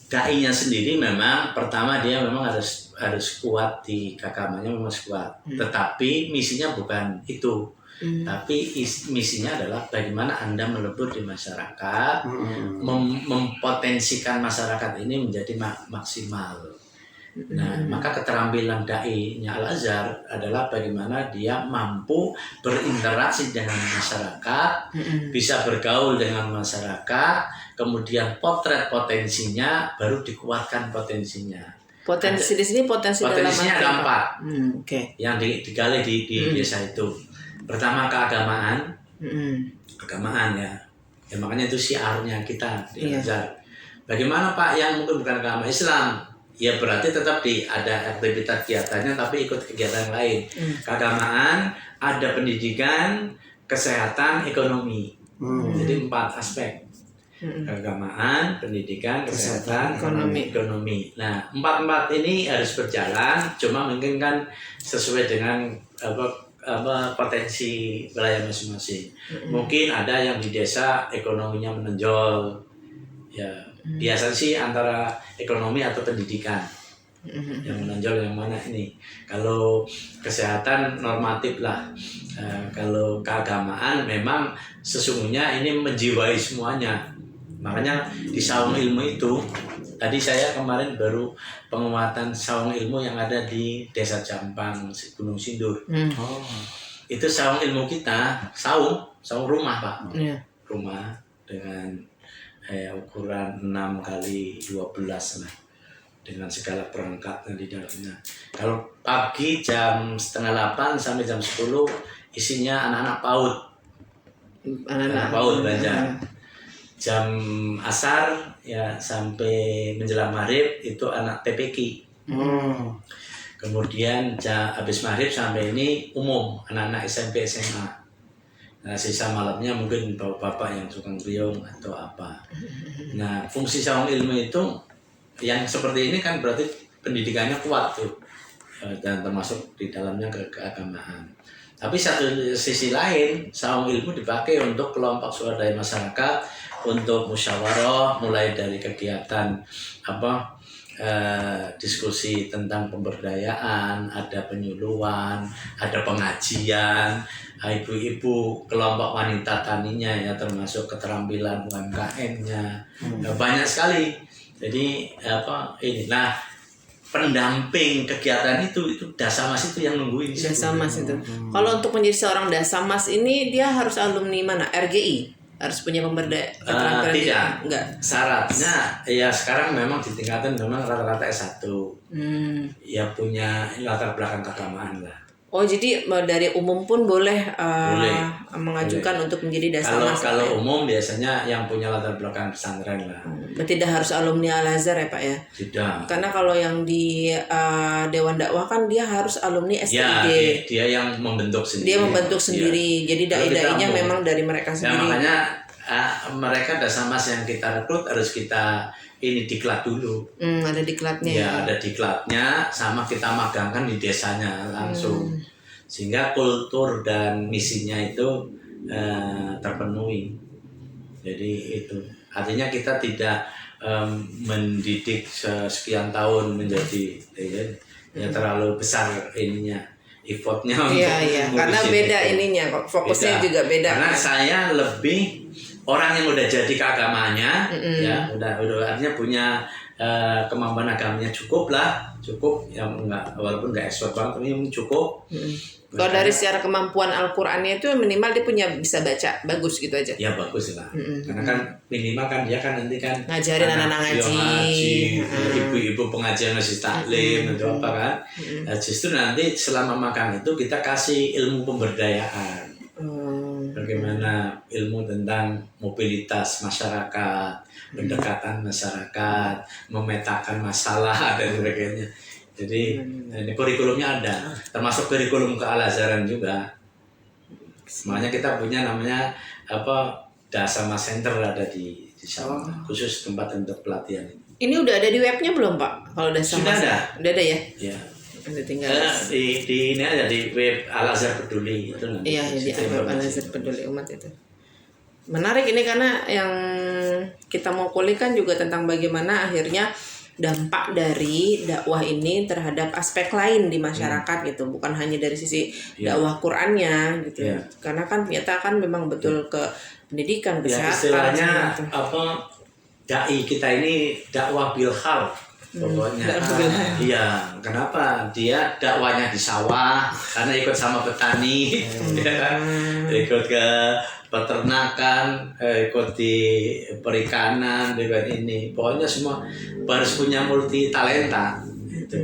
Dai-nya sendiri memang pertama dia memang harus kuat di agamanya, memang kuat. Tetapi misinya bukan itu. Tapi misinya adalah bagaimana Anda melebur di masyarakat, mempotensikan masyarakat ini menjadi maksimal. Nah, maka keterampilan dai-nya Al-Azhar adalah bagaimana dia mampu berinteraksi dengan masyarakat, bisa bergaul dengan masyarakat, kemudian potret potensinya, baru dikuatkan potensinya. Potensi di sini potensinya ada 4 yang digali di desa itu. Pertama keagamaan, keagamaan ya. Makanya itu syiarnya kita di Al-Azhar. Bagaimana Pak yang mungkin bukan agama Islam? Ya berarti tetap ada aktivitas kegiatannya tapi ikut kegiatan lain. Keagamaan, ada pendidikan, kesehatan, ekonomi. Jadi 4 aspek. Keagamaan, pendidikan, kesehatan, ekonomi. Nah, 4 ini harus berjalan. Cuma mungkin kan sesuai dengan potensi wilayah masing-masing. Mungkin ada yang di desa ekonominya menonjol. Ya, biasa sih antara ekonomi atau pendidikan yang menonjol yang mana ini. Kalau kesehatan normatif lah. Kalau keagamaan memang sesungguhnya ini menjiwai semuanya. Makanya di Saung Ilmu itu tadi saya kemarin baru penguatan Saung Ilmu yang ada di Desa Jampang Gunung Sindur. Itu Saung Ilmu kita, saung rumah Pak. Rumah dengan ukuran 6x12 lah, dengan segala perangkatnya di dalamnya. Kalau pagi jam 7:30 sampai jam 10 isinya anak-anak PAUD. Anak-anak PAUD belajar. Jam asar ya sampai menjelang maghrib itu anak TPQ. Kemudian habis maghrib sampai ini umum anak-anak SMP SMA. Nah, sisa malamnya mungkin bapak-bapak yang tukang kriung atau apa. Nah, fungsi Saung Ilmu itu yang seperti ini kan berarti pendidikannya kuat tuh, dan termasuk di dalamnya keagamaan. Tapi satu sisi lain, Saung Ilmu dipakai untuk kelompok swadaya masyarakat, untuk musyawarah, mulai dari kegiatan diskusi tentang pemberdayaan, ada penyuluhan, ada pengajian, ibu-ibu kelompok wanita taninya ya, termasuk keterampilan UMKM-nya, banyak sekali. Jadi ini, nah pendamping kegiatan itu Dasamas itu yang nungguin. Dasamas itu. Kalau untuk menjadi seorang Dasamas ini dia harus alumni mana? RGI? Harus punya keterampilan? Tidak. Enggak. Syaratnya ya sekarang memang ditingkatkan memang rata-rata S1. Ya punya latar belakang keagamaan lah. Oh, jadi dari umum pun boleh, Boleh. mengajukan untuk menjadi Dasamas. Kalau umum biasanya yang punya latar belakang pesantren lah. Berarti tidak harus alumni Al-Azhar ya Pak ya? Tidak. Karena kalau yang di Dewan Dakwah kan dia harus alumni Ya, STID. dia yang membentuk sendiri. Dia membentuk sendiri. Jadi Kalau kita dai-dainya umum. memang dari mereka Ya, sendiri. makanya mereka Dasamas yang kita rekrut harus kita diklat dulu. Ada diklatnya. Ya, ada diklatnya, sama kita magangkan di desanya langsung. Sehingga kultur dan misinya itu terpenuhi. Jadi itu artinya kita tidak mendidik sekian tahun menjadi terlalu besar ininya, effortnya untuk Iya, karena ngurusin beda itu. ininya, fokusnya juga beda. Karena saya lebih orang yang udah jadi keagamanya, ya udah artinya punya kemampuan agamanya cukup yang enggak, walaupun nggak expert banget tapi yang cukup. Kalau dari secara kemampuan Al-Qur'annya itu minimal dia punya bisa baca bagus gitu aja. Ya bagus lah, karena kan minimal kan dia kan nanti kan Ngajarin anak-anak ngaji. ibu-ibu pengajian masih taklim atau apa kan. Nah, justru nanti selama makan itu kita kasih ilmu pemberdayaan. Bagaimana ilmu tentang mobilitas masyarakat, pendekatan masyarakat, memetakan masalah dan sebagainya. Jadi ini kurikulumnya ada, termasuk kurikulum ke Al-Azharan juga. Semuanya kita punya namanya Dasamas Center ada di sana, khusus tempat untuk pelatihan. Ini udah ada di webnya belum Pak? Kalau Dasamas Sudah ada. Udah ada ya? Ya. Udah tinggal. Di ini aja di web Al-Azhar Peduli itu nanti. Iya, di web Al-Azhar Peduli Umat itu. Menarik ini karena yang kita mau kulikan juga tentang bagaimana akhirnya dampak dari dakwah ini terhadap aspek lain di masyarakat gitu, bukan hanya dari sisi dakwah Qur'annya gitu. Karena kan ternyata kan memang betul ke pendidikan, kesehatan. Istilahnya gitu. Dai kita ini dakwah bilhal pokoknya. Iya, kenapa? Dia dakwanya di sawah karena ikut sama petani, ya kan? Ikut ke peternakan, ikut di perikanan, dengan ini. Pokoknya semua harus punya multi talenta. Gitu.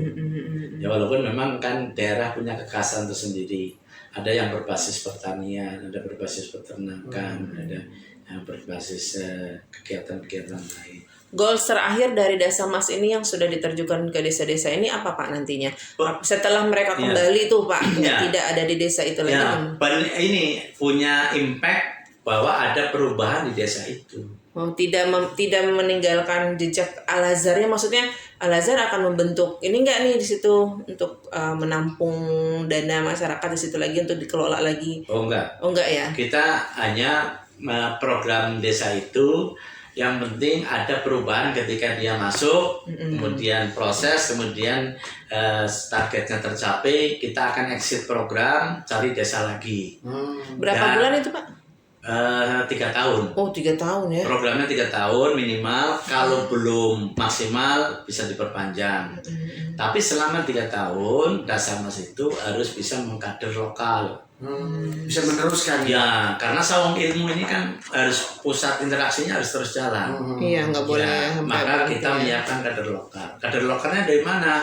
Ya walaupun memang kan daerah punya kekhasan tersendiri. Ada yang berbasis pertanian, ada berbasis peternakan, ada yang berbasis kegiatan-kegiatan lain. Goals terakhir dari Dasamas ini yang sudah diterjunkan ke desa-desa ini apa Pak nantinya? Setelah mereka kembali tuh Pak, tidak ada di desa itu lagi. Ini punya impact bahwa ada perubahan di desa itu. Oh, tidak meninggalkan jejak Al-Azharnya, maksudnya Al-Azhar akan membentuk ini enggak nih di situ untuk menampung dana masyarakat di situ lagi untuk dikelola lagi. Oh enggak. Oh enggak ya. Kita hanya program desa itu yang penting ada perubahan ketika dia masuk, kemudian proses, kemudian targetnya tercapai, kita akan exit program, cari desa lagi. Berapa bulan itu Pak? 3 tahun. Oh 3 tahun ya. Programnya 3 tahun minimal, kalau belum maksimal bisa diperpanjang. Tapi selama 3 tahun Dasamas itu harus bisa mengkader lokal. Bisa meneruskan. Ya, karena sawang ilmu ini kan harus pusat interaksinya harus terus jalan. Iya, nggak boleh. Ya, maka kita menyiapkan kader lokal. Kader lokalnya dari mana?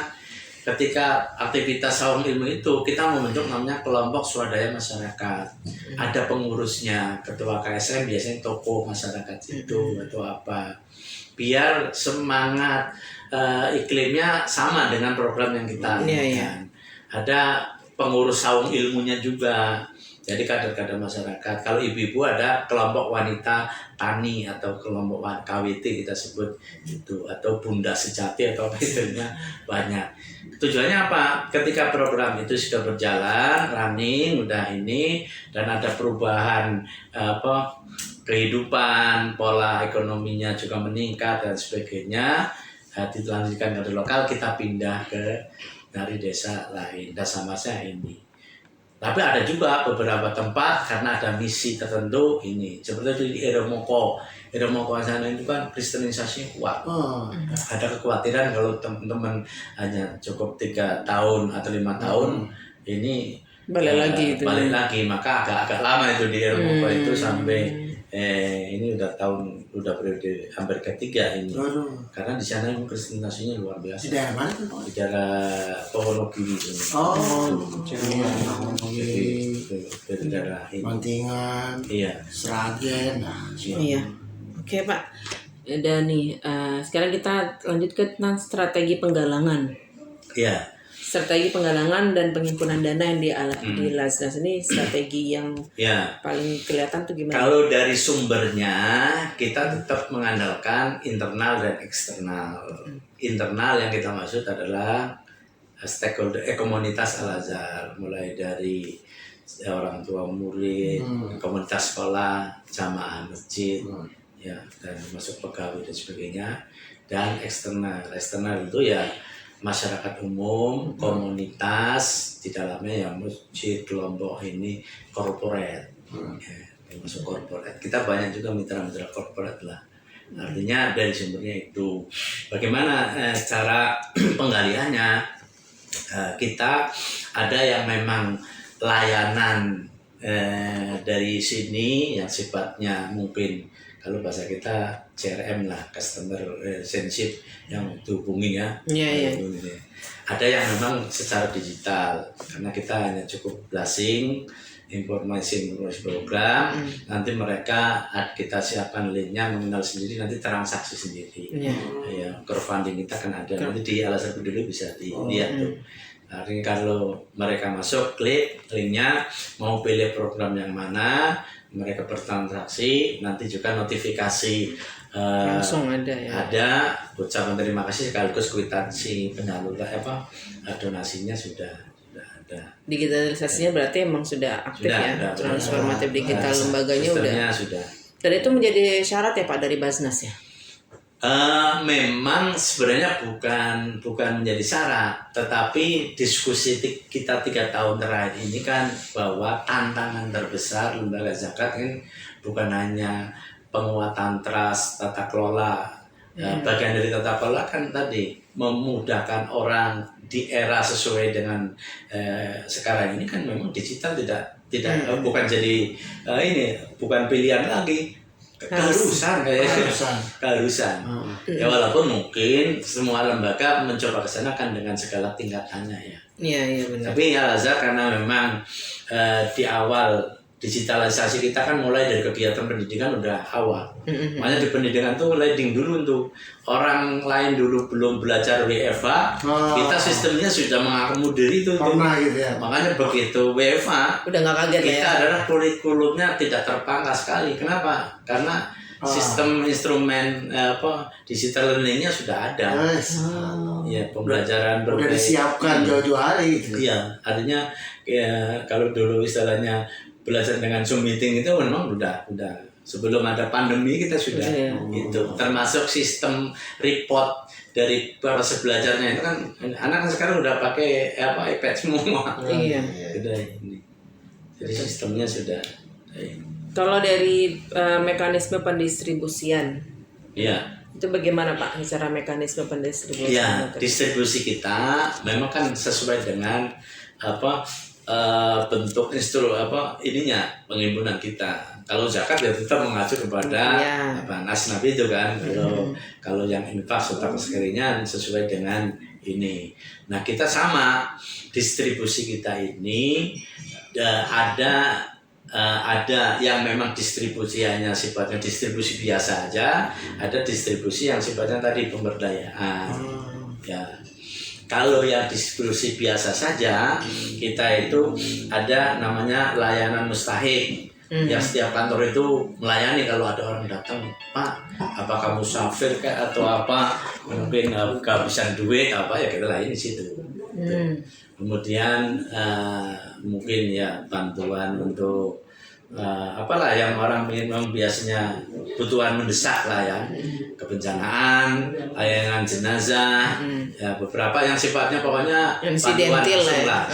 Ketika aktivitas sawang ilmu itu kita membentuk namanya kelompok swadaya masyarakat. Ada pengurusnya, ketua KSM biasanya tokoh masyarakat itu atau apa. Biar semangat iklimnya sama dengan program yang kita lakukan. Ada pengurus sawang ilmunya juga. Jadi kader-kader masyarakat. Kalau ibu-ibu ada kelompok wanita tani atau kelompok KWT kita sebut itu, atau bunda sejati atau apa istilahnya banyak. Tujuannya apa? Ketika program itu sudah berjalan, running, udah ini, dan ada perubahan kehidupan, pola ekonominya juga meningkat dan sebagainya, dilanjutkan kader lokal, kita pindah dari desa lain. Dasamasnya ini. Tapi ada juga beberapa tempat karena ada misi tertentu ini. Seperti di Eromoko sana itu kan kristenisasi kuat. Ada kekhawatiran kalau teman-teman hanya cukup 3 tahun atau 5 tahun ini balik lagi, maka agak lama itu di Eromoko itu sampai ini udah periode hampir ketiga ini. Karena di sana memang kristenisasinya luar biasa. Di daerah mana tuh? Di daerah Wonogiri ini. Dari daerah ini. Mantingan, Iya. Sragen. Iya. Oke Pak. Dan nih sekarang kita lanjut ke tentang strategi penggalangan. Iya. Strategi penggalangan dan penghimpunan dana yang di Lasnas ini strategi yang paling kelihatan tuh gimana? Kalau dari sumbernya kita tetap mengandalkan internal dan eksternal. Internal yang kita maksud adalah stakeholder komunitas Al-Azhar, mulai dari orang tua murid, komunitas sekolah, jamaah masjid, ya, dan masuk pegawai dan sebagainya. Dan eksternal itu ya masyarakat umum, komunitas, di dalamnya ya masjid, kelompok ini, corporate, masuk corporate. Kita banyak juga mitra-mitra corporate lah. Artinya dari sumbernya itu. Bagaimana cara penggaliannya? Kita ada yang memang layanan dari sini yang sifatnya mungkin kalau bahasa kita CRM lah, customer relationship, yang dihubungi ya. Ada yang memang secara digital karena kita hanya cukup blasting informasi program, nanti mereka kita siapkan linknya, mengenal sendiri, nanti transaksi sendiri. Ya, crowdfunding kita kan ada, nanti di Al-Azhar dulu bisa dilihat tuh. Artinya kalau mereka masuk, klik linknya, mau pilih program yang mana, mereka bertransaksi, nanti juga notifikasi langsung ada ya. Ada ucapan terima kasih sekaligus kwitansi penyaluran donasinya sudah ada. Digitalisasinya berarti emang sudah aktif ya. Transformatif digital lembaganya sudah. Dan itu menjadi syarat ya Pak dari Basnas ya. Memang sebenarnya bukan menjadi syarat, tetapi diskusi kita 3 tahun terakhir ini kan bahwa tantangan terbesar lembaga zakat ini bukan hanya penguatan trust, tata kelola. Bagian dari tata kelola kan tadi memudahkan orang di era sesuai dengan sekarang ini kan memang digital bukan jadi bukan pilihan lagi. Keharusan. Ya walaupun mungkin semua lembaga mencoba ke sana kan dengan segala tingkatannya ya. Iya benar. Tapi Al-Azhar karena memang di awal digitalisasi kita kan mulai dari kegiatan pendidikan udah awal. Makanya di pendidikan tuh leading dulu untuk orang lain dulu belum belajar WFH, kita sistemnya sudah mengakomodir itu. Gitu ya. Makanya begitu WFH, udah nggak kaget kita adalah kurikulumnya tidak terpangkas sekali. Kenapa? Karena sistem instrumen digital learningnya sudah ada. Ya, pembelajaran udah disiapkan jauh-jauh hari gitu. Iya, artinya ya, kalau dulu istilahnya belajar dengan Zoom meeting itu memang udah sebelum ada pandemi kita sudah itu, termasuk sistem report dari proses belajarnya itu kan anak sekarang udah pakai iPad semua. Iya. Sudah ini. Jadi sistemnya sudah. Kalau dari mekanisme pendistribusian, itu bagaimana Pak cara mekanisme pendistribusian? Ya, distribusi kita memang kan sesuai dengan bentuk penghimpunan kita. Kalau zakat ya tetap mengacu kepada nas Nabi itu kan. Kalau yang infak sedekah sekalinya sesuai dengan ini. Nah, kita sama distribusi kita ini ada yang memang distribusinya sifatnya distribusi biasa aja, ada distribusi yang sifatnya tadi pemberdayaan. Ya. Kalau yang distribusi biasa saja, kita itu ada namanya layanan mustahik. Yang setiap kantor itu melayani kalau ada orang datang, Pak, apa kamu musafir kayak atau apa, mungkin kehabisan duit apa ya kita layani di situ. Kemudian mungkin ya bantuan untuk apalah yang orang memang biasanya kebutuhan mendesak lah ya, kebencanaan, layanan jenazah, ya beberapa yang sifatnya pokoknya bantuan langsung lah,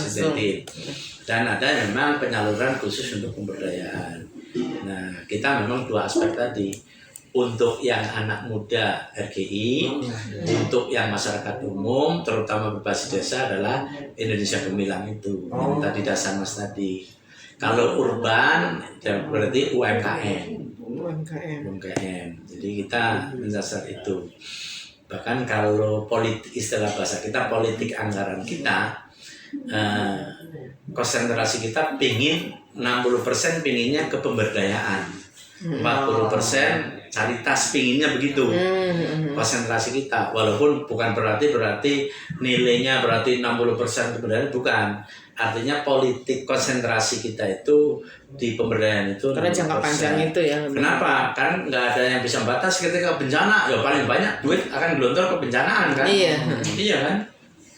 dan ada memang penyaluran khusus untuk pemberdayaan. Nah, kita memang 2 aspek tadi. Untuk yang anak muda RGI, untuk yang masyarakat umum, terutama berbasis desa adalah Indonesia Gemilang itu, yang tadi dasar Mas tadi. Kalau urban berarti UMKM. UMKM. Jadi kita menyasar itu. Bahkan kalau politik, istilah bahasa kita politik anggaran kita, konsentrasi kita pingin 60% pinginnya ke pemberdayaan, 40% caritas, pinginnya begitu. Konsentrasi kita, walaupun bukan berarti nilainya berarti 60% pemberdayaan, bukan. Artinya politik konsentrasi kita itu di pemberdayaan itu Karena jangka 60%. panjang itu ya. Kenapa? Kan nggak ada yang bisa batas ketika bencana. Ya paling banyak duit akan gelontor ke bencanaan kan. Iya. Iya kan.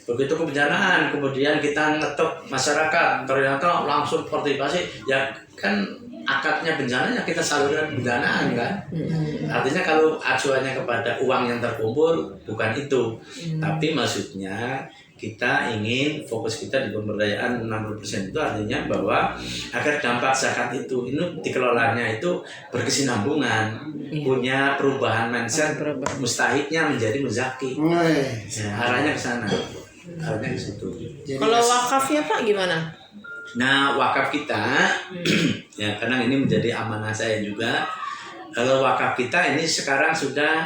Begitu kebencanaan, kemudian kita ngetop masyarakat, ternyata langsung partisipasi. Ya kan akadnya bencananya kita salurkan bencanaan kan. Artinya kalau acuannya kepada uang yang terkumpul bukan itu. Tapi maksudnya kita ingin fokus kita di pemberdayaan 60% itu artinya bahwa agar dampak zakat itu ini dikelolanya itu berkesinambungan, punya perubahan mindset, mustahiknya menjadi muzaki. Ya, arahnya ke sana. Arahnya ke situ. Kalau wakafnya Pak gimana? Nah, wakaf kita ya karena ini menjadi amanah saya juga. Kalau wakaf kita ini sekarang sudah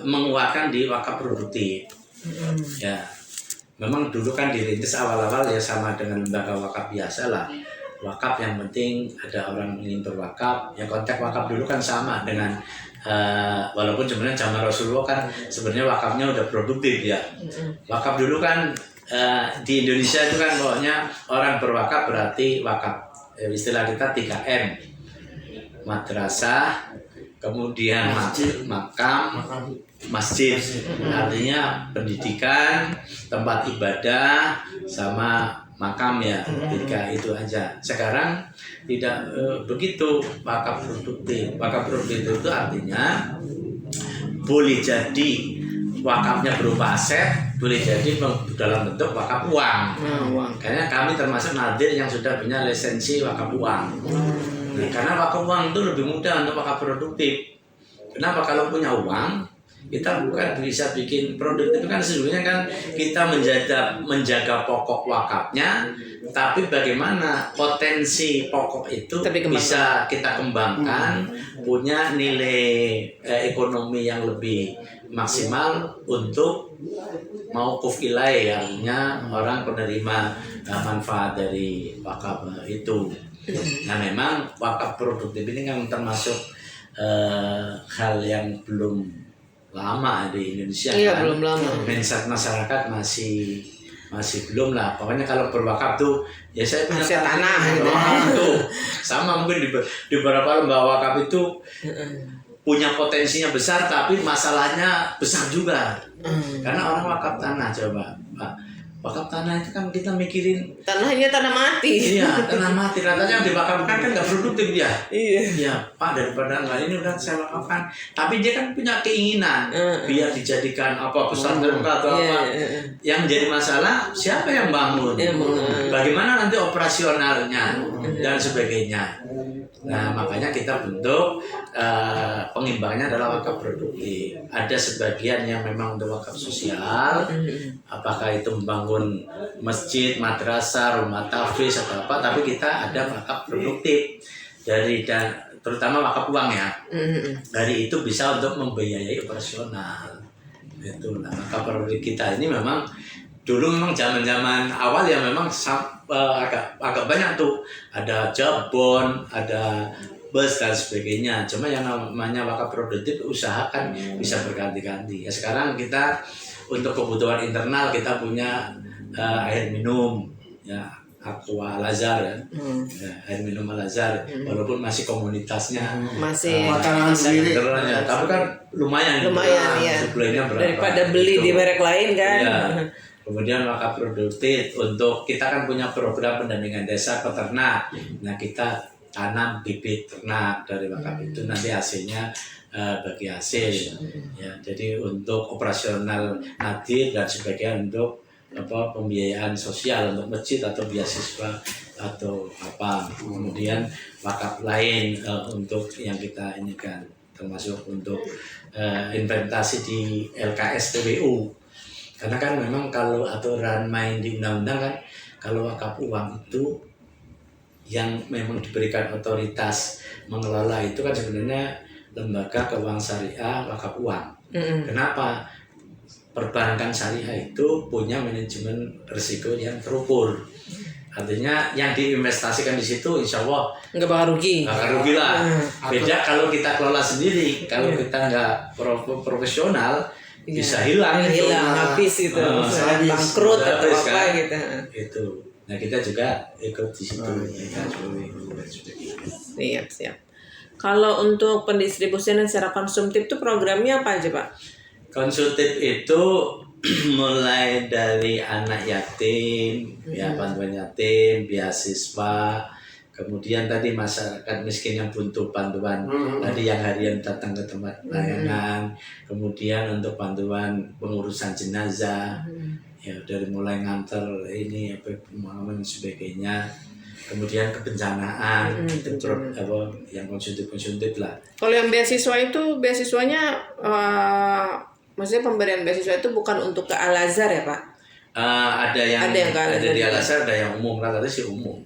menguatkan di wakaf produktif. Ya. Memang dulu kan dirintis awal-awal ya sama dengan lembaga wakaf biasa lah. Wakaf yang penting ada orang ingin berwakaf. Ya konteks wakaf dulu kan sama dengan walaupun sebenarnya zaman Rasulullah kan sebenarnya wakafnya udah produktif ya. Wakaf dulu kan di Indonesia itu kan pokoknya orang berwakaf berarti wakaf. Istilah kita 3M. Madrasah, kemudian makam, masjid. Artinya pendidikan, tempat ibadah, sama makam ya. Tiga itu aja. Sekarang tidak begitu wakaf produktif. Wakaf produktif itu artinya boleh jadi wakafnya berupa aset, boleh jadi dalam bentuk wakaf uang. Karena kami termasuk nadir yang sudah punya lisensi wakaf uang. Nah, karena wakaf uang itu lebih mudah untuk wakaf produktif. Kenapa? Kalau punya uang, kita bukan bisa bikin produktif kan sesungguhnya kan kita menjaga pokok wakafnya, tapi bagaimana potensi pokok itu bisa kita kembangkan, punya nilai ekonomi yang lebih maksimal untuk mauquf ilaih, artinya orang penerima manfaat dari wakaf itu. Nah memang wakaf produktif ini kan termasuk hal yang belum lama di Indonesia. Iya, kan? belum lama. Mindset masyarakat masih belum lah. Pokoknya kalau berwakaf tuh ya saya punya tanah gitu. Tuh sama mungkin di beberapa lembaga wakaf itu punya potensinya besar tapi masalahnya besar juga. Karena orang wakaf tanah coba Pak. Wakaf tanah itu kan kita mikirin tanahnya tanah mati. Iya, tanah mati. Katanya dibakar-bakar kan nggak produktif dia. Iya. Iya, Pak daripada nggak ini udah saya wakafkan. Tapi dia kan punya keinginan biar dijadikan apa pesantren atau apa. Yang menjadi masalah siapa yang bangun? Bagaimana nanti operasionalnya dan sebagainya. Nah makanya kita bentuk pengimbangnya adalah wakaf produktif. Ada sebagian yang memang untuk wakaf sosial, apakah itu membangun masjid, madrasah, rumah tahfiz atau apa, tapi kita ada wakaf produktif dari dan terutama wakaf uang ya. Dari itu bisa untuk membiayai operasional. Itu nah, wakaf produktif kita ini memang dulu memang zaman-zaman awal ya memang agak banyak tuh, ada jabon, ada bus dan sebagainya. Cuma yang namanya wakaf produktif usaha kan bisa berganti-ganti. Ya sekarang kita untuk kebutuhan internal kita punya air minum ya Aqua Al Azhar ya. Air minum Al Azhar walaupun masih komunitasnya masih sendiri. Tapi kan lumayan ya. Suplainya berapa daripada beli gitu. Di merek lain kan. Ya. Kemudian wakaf produktif untuk kita kan punya program pendampingan desa peternak. Nah kita tanam bibit ternak dari wakaf itu nanti hasilnya bagi hasil. Ya, jadi untuk operasional nadir dan sebagian untuk apa pembiayaan sosial untuk masjid atau beasiswa atau apa. Kemudian wakaf lain untuk yang kita ini kan termasuk untuk investasi di LKS TBU. Karena kan memang kalau aturan main di undang-undang kan kalau wakaf uang itu yang memang diberikan otoritas mengelola itu kan sebenarnya lembaga keuangan syariah wakaf uang. Kenapa? Perbankan syariah itu punya manajemen risiko yang terukur. Artinya yang diinvestasikan di situ insya Allah nggak bakal rugi. Nggak rugi lah. Beda kalau kita kelola sendiri, kalau kita nggak profesional bisa hilang habis gitu, bangkrut atau apa kan? gitu. Itu. Nah kita juga ikut di situ. Siap. Kalau untuk pendistribusian secara konsumtif itu programnya apa aja Pak? Konsumtif itu mulai dari anak yatim, ya bantuan yatim, beasiswa, kemudian tadi masyarakat miskin yang butuh bantuan, tadi yang harian datang ke tempat layanan, kemudian untuk bantuan pengurusan jenazah, ya dari mulai nganter ini apa pemakaman dan sebagainya, kemudian kebencanaan, yang konsumtif lah. Kalau yang beasiswa itu beasiswanya maksudnya pemberian beasiswa itu bukan untuk ke Al-Azhar ya Pak? Ada yang ada di Al-Azhar, ada yang umum, rata-rata sih umum.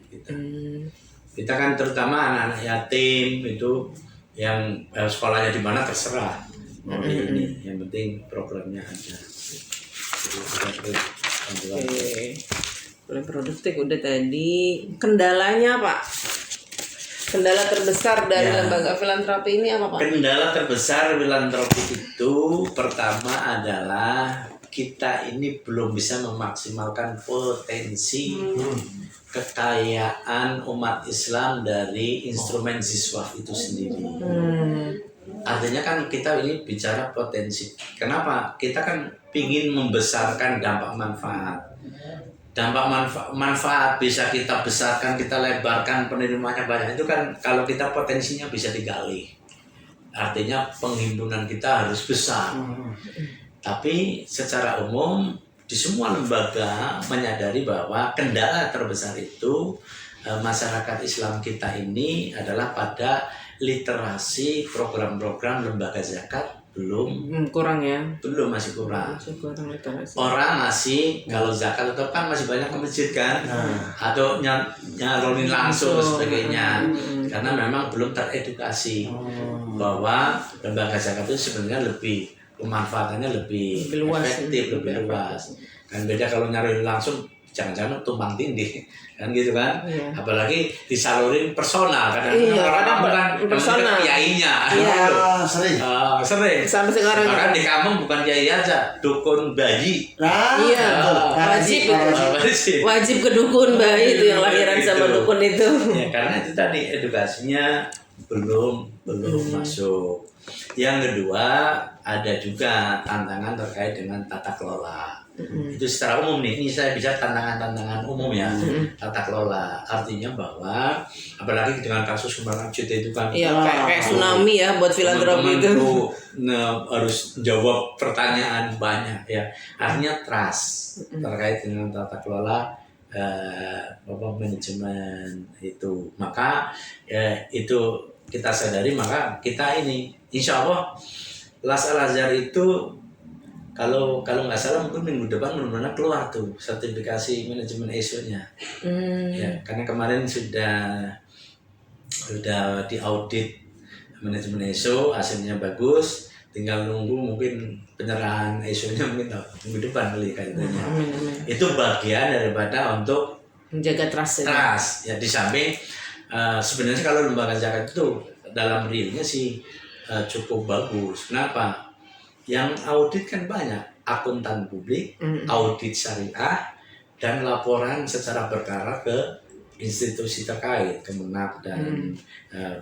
Kita kan terutama anak-anak yatim itu yang sekolahnya di mana terserah. Ini yang penting programnya ada. Boleh produktif udah tadi. Kendalanya Pak? Kendala terbesar dari lembaga filantropi ini apa Pak? Kendala terbesar filantropi itu pertama adalah kita ini belum bisa memaksimalkan potensi kekayaan umat Islam dari instrumen siswa itu sendiri. Artinya kan kita ini bicara potensi. Kenapa? Kita kan ingin membesarkan dampak manfaat. Dampak manfaat bisa kita besarkan, kita lebarkan, penerimaannya banyak. Itu kan kalau kita potensinya bisa digali. Artinya penghimpunan kita harus besar. Tapi secara umum di semua lembaga menyadari bahwa kendala terbesar itu masyarakat Islam kita ini adalah pada literasi program-program lembaga zakat belum masih kurang. Orang masih kalau zakat tetap kan masih banyak ke masjid kan, atau nyalurin langsung dan sebagainya, karena memang belum teredukasi bahwa lembaga zakat itu sebenarnya lebih pemanfaatannya lebih luas, efektif, lebih luas. Kan beda kalau nyalurin langsung, jangan-jangan tumpang tindih kan gitu kan. Apalagi disalurin personal kadang-kadang bukan personal kiainya. Sering sampai sekarang bahkan di kampung bukan kiai aja, dukun bayi. Wajib ke dukun bayi itu yang lahiran sama dukun itu. Ya karena itu tadi edukasinya belum masuk. Yang kedua ada juga tantangan terkait dengan tata kelola. Itu secara umum nih, ini saya bisa tantangan umum ya. Tata kelola artinya bahwa apalagi dengan kasus kemarin CT itu kan kayak tsunami ya buat filantropi itu. Harus jawab pertanyaan banyak ya. Artinya trust terkait dengan tata kelola manajemen itu. Maka itu kita sadari, maka kita ini insya Allah Las Al-Azhar itu kalau nggak salah mungkin minggu depan benar-benar keluar tuh sertifikasi manajemen ISO-nya. Ya, karena kemarin sudah diaudit manajemen ISO, hasilnya bagus, tinggal nunggu mungkin penyerahan ISO-nya mungkin minggu depan kali kayaknya. Itu bagian daripada untuk menjaga trust. Ya di samping sebenarnya kalau lembaga zakat itu dalam realnya sih cukup bagus. Kenapa? Yang audit kan banyak, akuntan publik, audit syariah, dan laporan secara berkala ke institusi terkait, Kemenak dan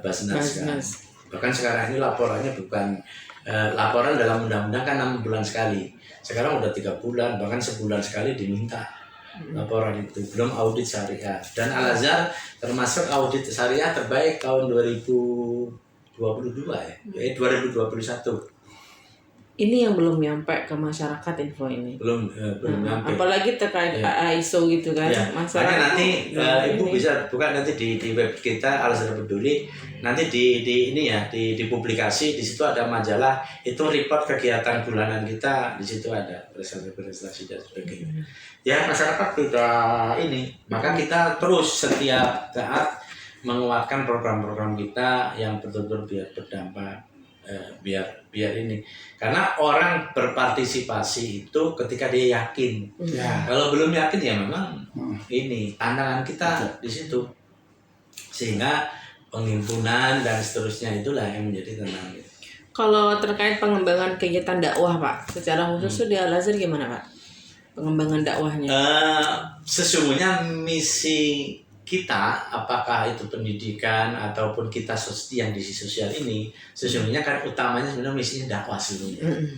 Basnas. Kan. Bahkan sekarang ini laporannya bukan laporan dalam undang-undang kan 6 bulan sekali. Sekarang udah 3 bulan, bahkan sebulan sekali diminta laporan itu. Belum audit syariah. Dan Al-Azhar termasuk audit syariah terbaik tahun 2022 ya, 2021. Ini yang belum nyampe ke masyarakat info ini. Belum nyampe. Apalagi terkait ISO gitu kan. Ya. Makanya nanti Ibu bisa buka nanti di web kita Al-Azhar Peduli. Nanti di ini ya di publikasi, di situ ada majalah itu report kegiatan bulanan kita, di situ ada prestasi dan sebagainya. Ya masyarakat sudah ini, maka kita terus setiap saat menguatkan program-program kita yang betul-betul biar berdampak, biar ini, karena orang berpartisipasi itu ketika dia yakin. Ya. Kalau belum yakin ya memang ini tantangan kita di situ, sehingga penghimpunan dan seterusnya itulah yang menjadi tantangan. Kalau terkait pengembangan kegiatan dakwah Pak, secara khusus di Al-Azhar gimana Pak? Pengembangan dakwahnya? Sesungguhnya misi kita, apakah itu pendidikan ataupun kita yang di sosial ini, sesungguhnya kan utamanya sebenarnya misinya dakwah sebenarnya.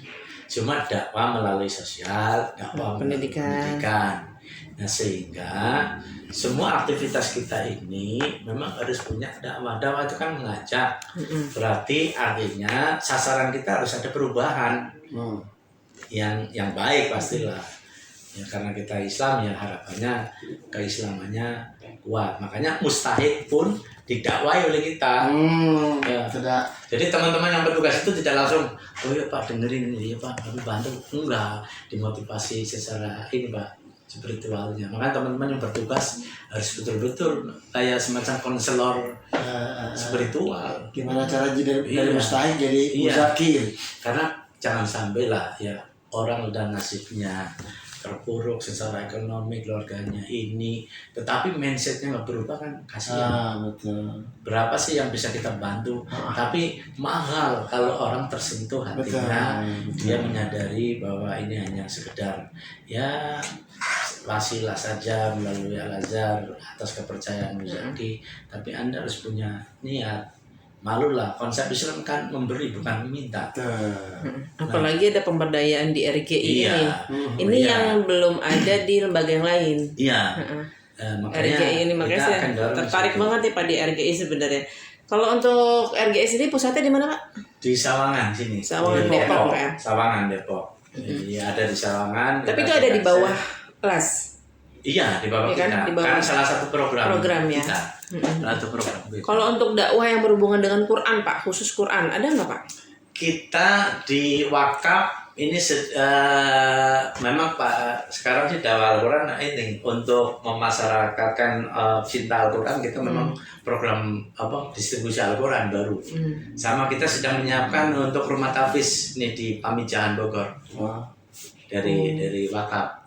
Cuma dakwah melalui sosial, dakwah melalui pendidikan. Nah, sehingga semua aktivitas kita ini memang harus punya dakwah. Dakwah itu kan mengajak. Berarti artinya sasaran kita harus ada perubahan yang baik pastilah. Ya, karena kita Islam ya harapannya keislamannya kuat. Makanya mustahid pun didakwai oleh kita. Ya. Jadi teman-teman yang bertugas itu tidak langsung, oh ya Pak dengerin ini ya Pak, kami bantu. Enggak, dimotivasi secara ini Pak, spiritualnya. Makanya teman-teman yang bertugas harus betul-betul kayak semacam konselor spiritual. Gimana cara dari mustahid jadi muzakir? Karena jangan sampai lah ya orang udah nasibnya terpuruk secara ekonomi keluarganya ini, tetapi mindsetnya nggak berubah kan kasihan. Betul. Berapa sih yang bisa kita bantu? Tapi mahal kalau orang tersentuh hatinya, dia menyadari bahwa ini hanya sekedar ya wasilah saja melalui Al-Azhar atas kepercayaan Muzaki, tapi Anda harus punya niat. Malulah, konsep Islam kan memberi bukan meminta. Apalagi ada pemberdayaan di RGI ini yang belum ada di lembaga yang lain. Iya. Makanya RGI ini makanya saya tertarik banget ya Pak di RGI sebenarnya. Kalau untuk RGI sendiri pusatnya di mana Pak? Di Sawangan sini. Sawangan Depok ya. Sawangan Depok. Iya, ada di Sawangan. Tapi itu ada di bawah kelas. Iya, di bawah Ya kan? kita. Di bawah Kan salah satu program ya. kita. Salah satu program. Kalau untuk dakwah yang berhubungan dengan Quran Pak, khusus Quran, ada nggak Pak? Kita di wakaf ini memang Pak sekarang sih dakwah Al-Quran ini untuk memasyarakatkan cinta Al-Quran, kita memang program distribusi Al-Quran baru. Sama kita sedang menyiapkan untuk rumah tahfiz nih di Pamijahan Bogor. Dari wakaf.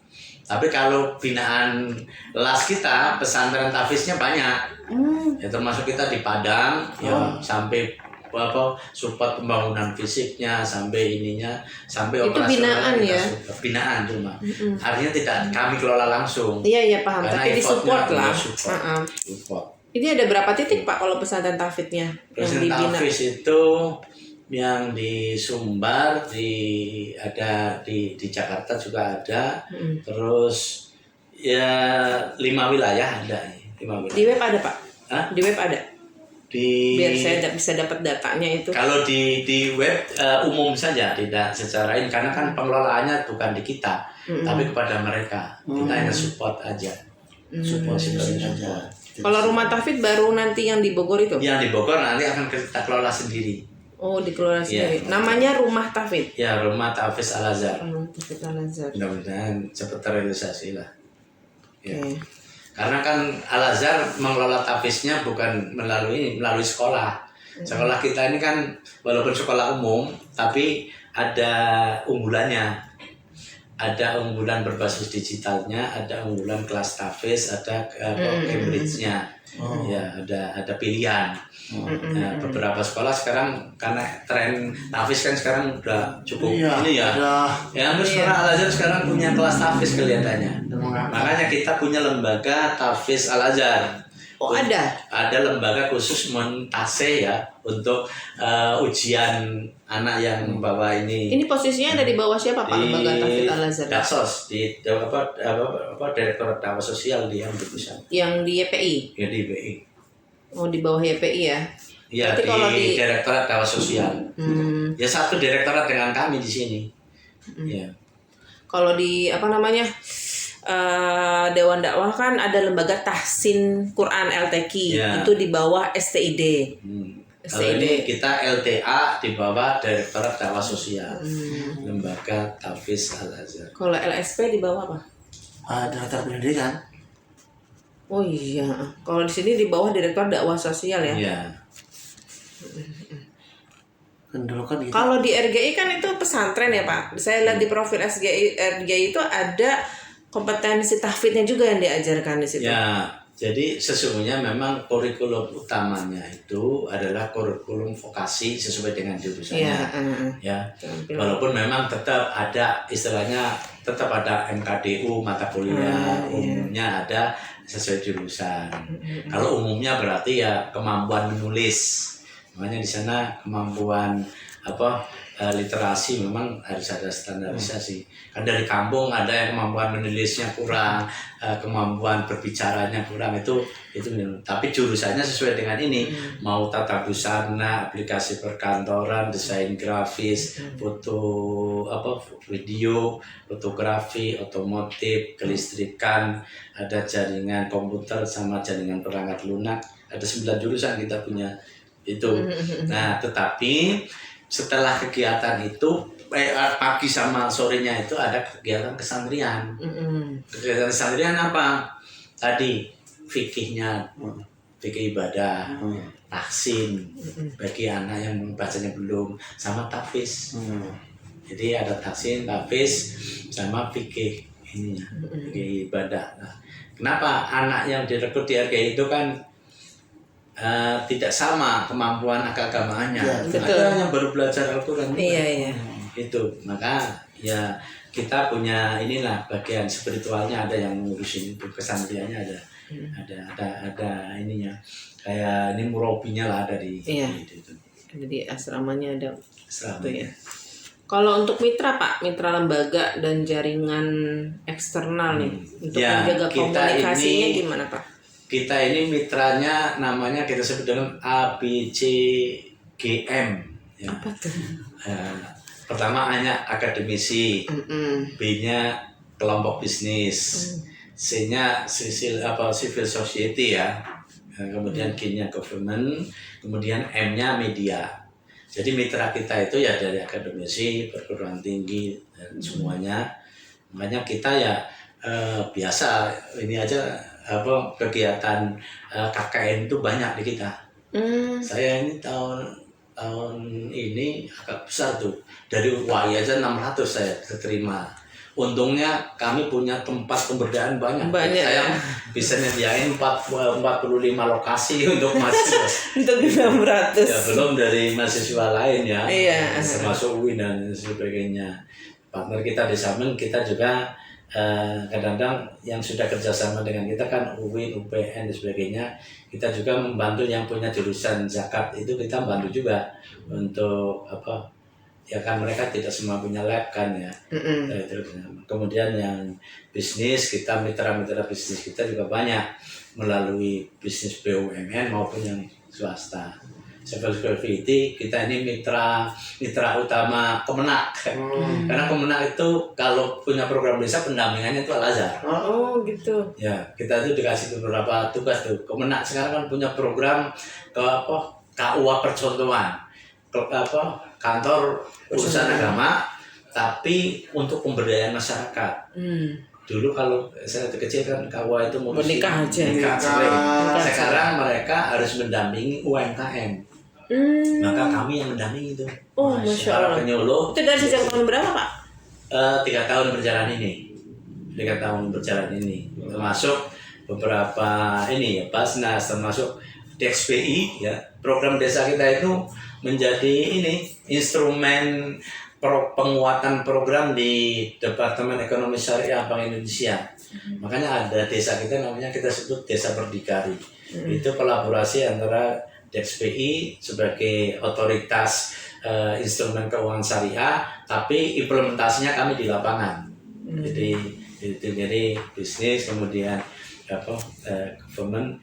Tapi kalau binaan las kita, pesantren tahfiznya banyak. Ya termasuk kita di Padang, ya sampai support pembangunan fisiknya, sampai ininya, sampai itu binaan ya? Binaan cuma. Artinya tidak kami kelola langsung. Iya paham. Karena tapi disupport lah. Support. Ini ada berapa titik Pak kalau pesantren tahfidznya yang dibina? Tahfiz itu yang di Sumbar, ada di Jakarta juga ada, terus ya 5 wilayah ada. 5 wilayah. Di web ada Pak? Di web ada? Biar saya bisa dapat datanya itu. Kalau di web umum saja, tidak secara ini, karena kan pengelolaannya bukan di kita, tapi kepada mereka. Kita hanya support aja. Support aja. Kalau rumah tahfidz baru nanti yang di Bogor itu? Yang di Bogor nanti akan kita kelola sendiri. Oh, dikelola sendiri. Namanya Rumah Tahfidz. Ya, Rumah Tahfidz Al-Azhar. Tahfidz Al-Azhar. Mudah-mudahan cepat terrealisasi lah. Ya. Okay. Karena kan Al-Azhar mengelola tahfidznya bukan melalui sekolah. Sekolah kita ini kan walaupun sekolah umum, tapi ada unggulannya. Ada unggulan berbasis digitalnya, ada unggulan kelas tahfidz, ada Cambridge-nya. Ya, ada pilihan. Nah, beberapa sekolah sekarang karena tren tahfiz kan sekarang udah cukup ini ya. Ya, hampir sekolah Al-Azhar sekarang punya kelas tahfiz kelihatannya. Makanya kita punya lembaga tahfiz Al-Azhar. Oh, ada? Ada lembaga khusus Montase ya untuk ujian anak yang membawa ini. Ini posisinya ada di bawah siapa Pak lembaga tahfiz Al-Azhar? Daksos di Direktorat Dakwah Sosial di MUI Pusat. Yang di YPI? Ya di YPI. Oh, di bawah YPI ya? Iya, di Direktorat Dakwah Sosial. Ya satu direktorat dengan kami di sini. Ya. Kalau di Dewan Dakwah kan ada lembaga Tahsin Quran LTQ, itu di bawah STID. Kalau ini kita LTA di bawah Direktorat Dakwah Sosial, Lembaga Tahfiz Al-Azhar. Kalau LSP di bawah apa? Direktur Pendidikan. Oh iya, kalau di sini di bawah Direktur Dakwah Sosial ya. Iya. Kan dulu kan kita Kalau di RGI kan itu pesantren ya Pak. Saya lihat di profil RGI itu ada kompetensi tahfidnya juga yang diajarkan di situ. Ya, jadi sesungguhnya memang kurikulum utamanya itu adalah kurikulum vokasi sesuai dengan jurusannya. Iya, Ya, Tampil. walaupun memang tetap ada istilahnya, tetap ada MKDU mata kuliah umumnya ada sesuai jurusan. Kalau umumnya berarti ya kemampuan menulis. Makanya di sana kemampuan literasi memang harus ada standarisasi. Kan dari kampung ada yang kemampuan menulisnya kurang, kemampuan berbicaranya kurang, itu tapi jurusannya sesuai dengan ini. Mau tata busana, aplikasi perkantoran, desain grafis, video, fotografi, otomotif, kelistrikan, ada jaringan komputer sama jaringan perangkat lunak. Ada 9 jurusan kita punya itu. Nah, tetapi setelah kegiatan itu pagi sama sorenya itu ada kegiatan kesantrian. Kegiatan kesantrian apa? Tadi fikihnya, fikih ibadah, tahsin bagi anak yang bacanya belum, sama tahfiz. Jadi ada tahsin, tahfiz sama fikih ininya, fikih ibadah. Nah, kenapa anak yang direkrut di RGI itu kan tidak sama kemampuan keagamaannya. Ya, Ada yang baru belajar Al-Quran. Iya. Itu, maka ya kita punya inilah bagian spiritualnya, ada yang ngurusin itu, kesantriannya ada ininya. Kayak ini murabinya lah ada di itu. Jadi asramanya ada. Selama Ya. Kalau untuk mitra Pak, mitra lembaga dan jaringan eksternal nih, untuk Ya, menjaga kita komunikasinya ini- gimana Pak? Kita ini mitranya namanya kita sebut dengan ABCGM. Ya. Apa tuh? Pertama A-nya akademisi, B-nya kelompok bisnis, C-nya civil society ya, kemudian G-nya government, kemudian M-nya media. Jadi mitra kita itu ya dari akademisi, perguruan tinggi dan semuanya. Makanya kita ya biasa ini aja kegiatan KKN itu banyak di kita. Saya ini tahun ini agak besar tuh, dari UAI aja 600 saya terima. Untungnya kami punya tempat pemberdayaan banyak. Saya bisa nyediain 45 lokasi untuk mahasiswa. Untuk 600. Ya, belum dari mahasiswa lain ya. Iya. Termasuk UIN dan sebagainya. Partner kita di Samen, kita juga kadang-kadang yang sudah kerjasama dengan kita kan UIN, UPN dan sebagainya. Kita juga membantu yang punya jurusan zakat, itu kita bantu juga untuk ya kan mereka tidak semua punya lab kan ya. Kemudian yang bisnis, kita mitra-mitra bisnis kita juga banyak melalui bisnis BUMN maupun yang swasta. Seperti kita ini mitra utama Kemenak. Karena Kemenak itu kalau punya program desa pendampingannya itu Al-Azhar. Oh gitu. Ya, kita itu dikasih beberapa tugas tuh. Kemenak sekarang kan punya program KUA percontohan. Kantor urusan agama, tapi untuk pemberdayaan masyarakat. Dulu kalau saya kecil kan KUA itu mau nikah aja. Sekarang mereka harus mendampingi UMKM. Maka kami yang mendampingi itu. Oh, Masya Allah. Penyuluh. Itu dari sejak tahun berapa Pak? 3 tahun berjalan ini. 3 tahun berjalan ini. Termasuk beberapa ini ya, Basnas, termasuk DXPI ya. Program desa kita itu menjadi ini instrumen penguatan program di Departemen Ekonomi Syariah Bank Indonesia. Makanya ada desa kita namanya kita sebut Desa Berdikari. Itu kolaborasi antara DXPI sebagai otoritas instrumen keuangan syariah, tapi implementasinya kami di lapangan. Jadi bisnis, kemudian government,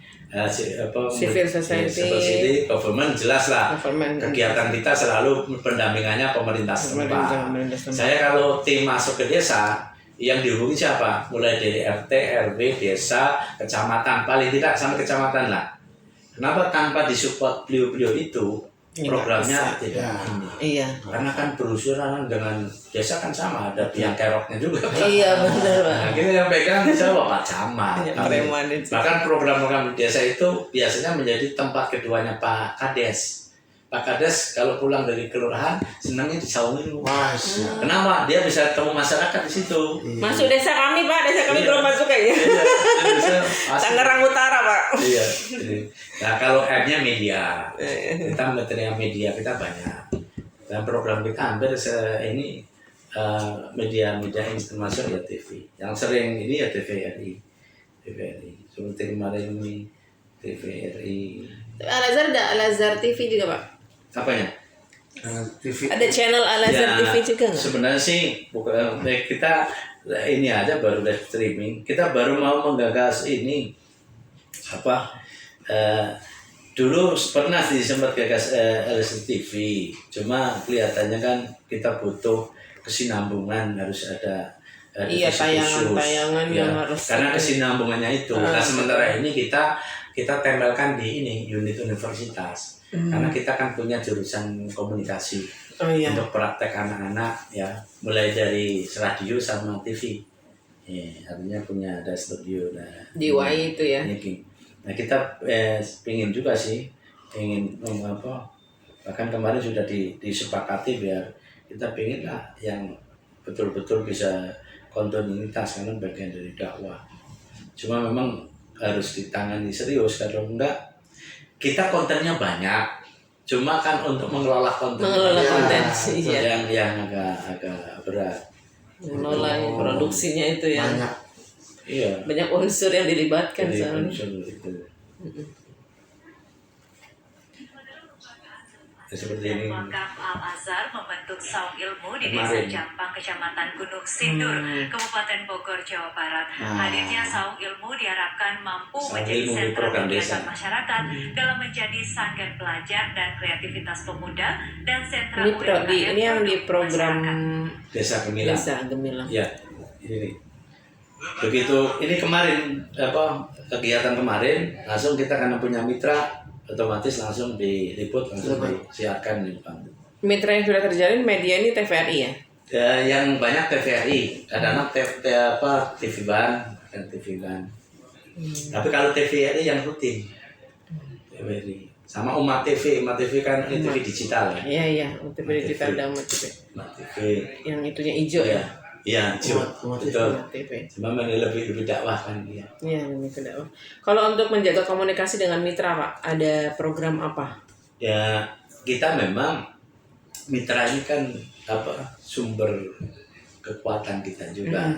Civil society, government jelas lah. Kegiatan kita selalu pendampingannya pemerintah setempat. Saya kalau tim masuk ke desa, yang dihubungi siapa? Mulai dari RT, RW, desa, kecamatan, paling tidak sampai kecamatan lah. Kenapa tanpa disupport beliau-beliau itu, Ya, programnya nggak bisa. tidak Ya. ini. Iya. Karena kan berusuran dengan desa kan sama, ada biang keroknya juga. Iya benar Pak. Nah, kita yang pegang misalnya Pak Camat. Ya, preman itu. Bahkan program-program di desa itu biasanya menjadi tempat keduanya Pak Kades. Pak Kades kalau pulang dari kelurahan senangnya disaungin. Wah, siap. Kenapa? Dia bisa ketemu masyarakat di situ. Masuk desa kami Pak, desa kami Iya. belum masuk kayaknya. Iya, dia bisa masuk. Tangerang Utara Pak. Iya. Nah kalau app-nya media, kita material media kita banyak. Dan program kita hampir ini media-media internasional ya TV. Yang sering ini ya TVRI. Seperti kemarin ini TVRI. Al-Azhar ada Al-Azhar TV juga Pak. Apanya? TV. Ada channel Al-Azhar TV juga nggak? Sebenarnya sih bukan kita ini aja baru live streaming. Kita baru mau menggagas ini apa? Dulu pernah sih sempat gagas LSD TV. Cuma kelihatannya kan kita butuh kesinambungan, harus ada Iya, divisi khusus. tayangan-tayangan Ya, yang harus karena kesinambungannya itu. Nah sementara ini kita tempelkan di ini unit universitas. Karena kita kan punya jurusan komunikasi Oh iya. untuk praktek anak-anak ya, mulai dari radio sama TV. Ya, artinya punya ada studio. Nah, Di UI itu ya. ini. Nah kita pengen juga sih, pengen apa? Bahkan kemarin sudah disepakati biar kita pengen lah yang betul-betul bisa kontinuitas karena bagian dari dakwah. Cuma memang harus ditangani serius, kalau enggak kita kontennya banyak, cuma kan untuk mengelola konten Konten iya. yang agak berat. Mengelola produksinya itu ya. Banyak. Iya. Banyak unsur yang dilibatkan Jadi soalnya. unsur itu. Ya, seperti ini. Wakaf Al-Azhar membentuk saung ilmu di Kemarin. Desa Jampang, Kecamatan Gunung Sindur, Kabupaten Bogor, Jawa Barat. Hadirnya saung ilmu diharapkan mampu Saung menjadi ilmu di sentra program kegiatan desa. masyarakat dalam menjadi sanggar pelajar dan kreativitas pemuda dan sentra Ini yang di program Desa Gemilang. Desa Gemilang. Ya, ini nih. Begitu ini kemarin apa kegiatan kemarin langsung kita karena punya mitra otomatis langsung diliput langsung disiarkan di depan. Mitra yang sudah terjalin media ini TVRI ya. Ya, yang banyak TVRI, kadang-kadang TV Ban dan TV Ban. Tapi kalau TVRI yang rutin, TVRI sama Umat TV kan ini TV digital ya. Iya iya, TV digital dan Umat TV. Umat TV. Yang itunya hijau ya. Iya, Umat betul. Umat TV. Cuma lebih dakwah kan dia. Iya, demi dakwah. Kalau untuk menjaga komunikasi dengan mitra Pak, ada program apa? Ya kita memang mitra ini kan apa sumber kekuatan kita juga.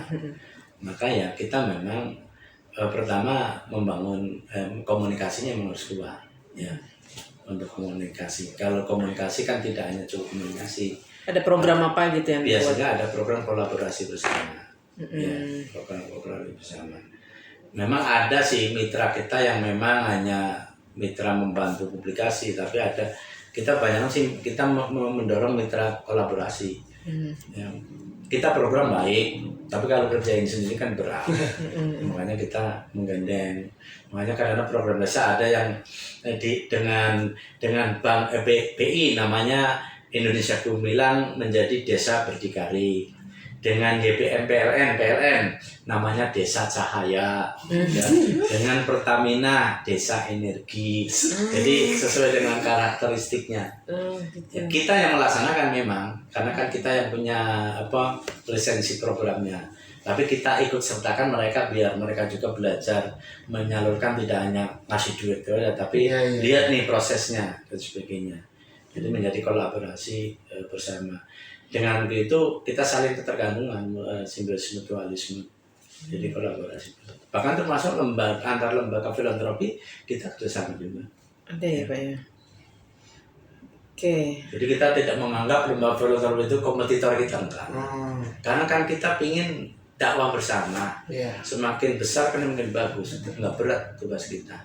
Maka ya kita memang pertama membangun komunikasinya memang harus kuat ya untuk komunikasi. Kalau komunikasi kan tidak hanya cukup komunikasi. Ada program apa gitu yang dibuat? Biasanya ada program kolaborasi bersama. Ya, program kolaborasi bersama. Memang ada sih mitra kita yang memang hanya mitra membantu publikasi, tapi ada kita banyak sih kita mendorong mitra kolaborasi. Ya, kita program baik, tapi kalau kerjain sendiri kan berat. Makanya kita menggandeng. Makanya kadang-kadang program desa ada yang dengan bank BI namanya Indonesia Gemilang menjadi desa berdikari. Dengan YPM PLN namanya Desa Cahaya. Ya. Dengan Pertamina Desa Energi. Jadi sesuai dengan karakteristiknya. Gitu. Ya, kita yang melaksanakan memang karena kan kita yang punya lisensi programnya. Tapi kita ikut sertakan mereka biar mereka juga belajar menyalurkan, tidak hanya ngasih duit ya, tapi lihat nih prosesnya dan sebagainya. Jadi menjadi kolaborasi bersama. Dengan begitu kita saling ketergantungan, simbiosis mutualisme. Jadi kolaborasi. Bahkan termasuk antar lembaga filantropi kita kerjasama juga. Ada ya Pak ya. Oke. Jadi kita tidak menganggap lembaga filantropi itu kompetitor kita, enggak. Karena kan kita ingin dakwah bersama. Semakin besar kan makin bagus. Enggak berat tugas kita.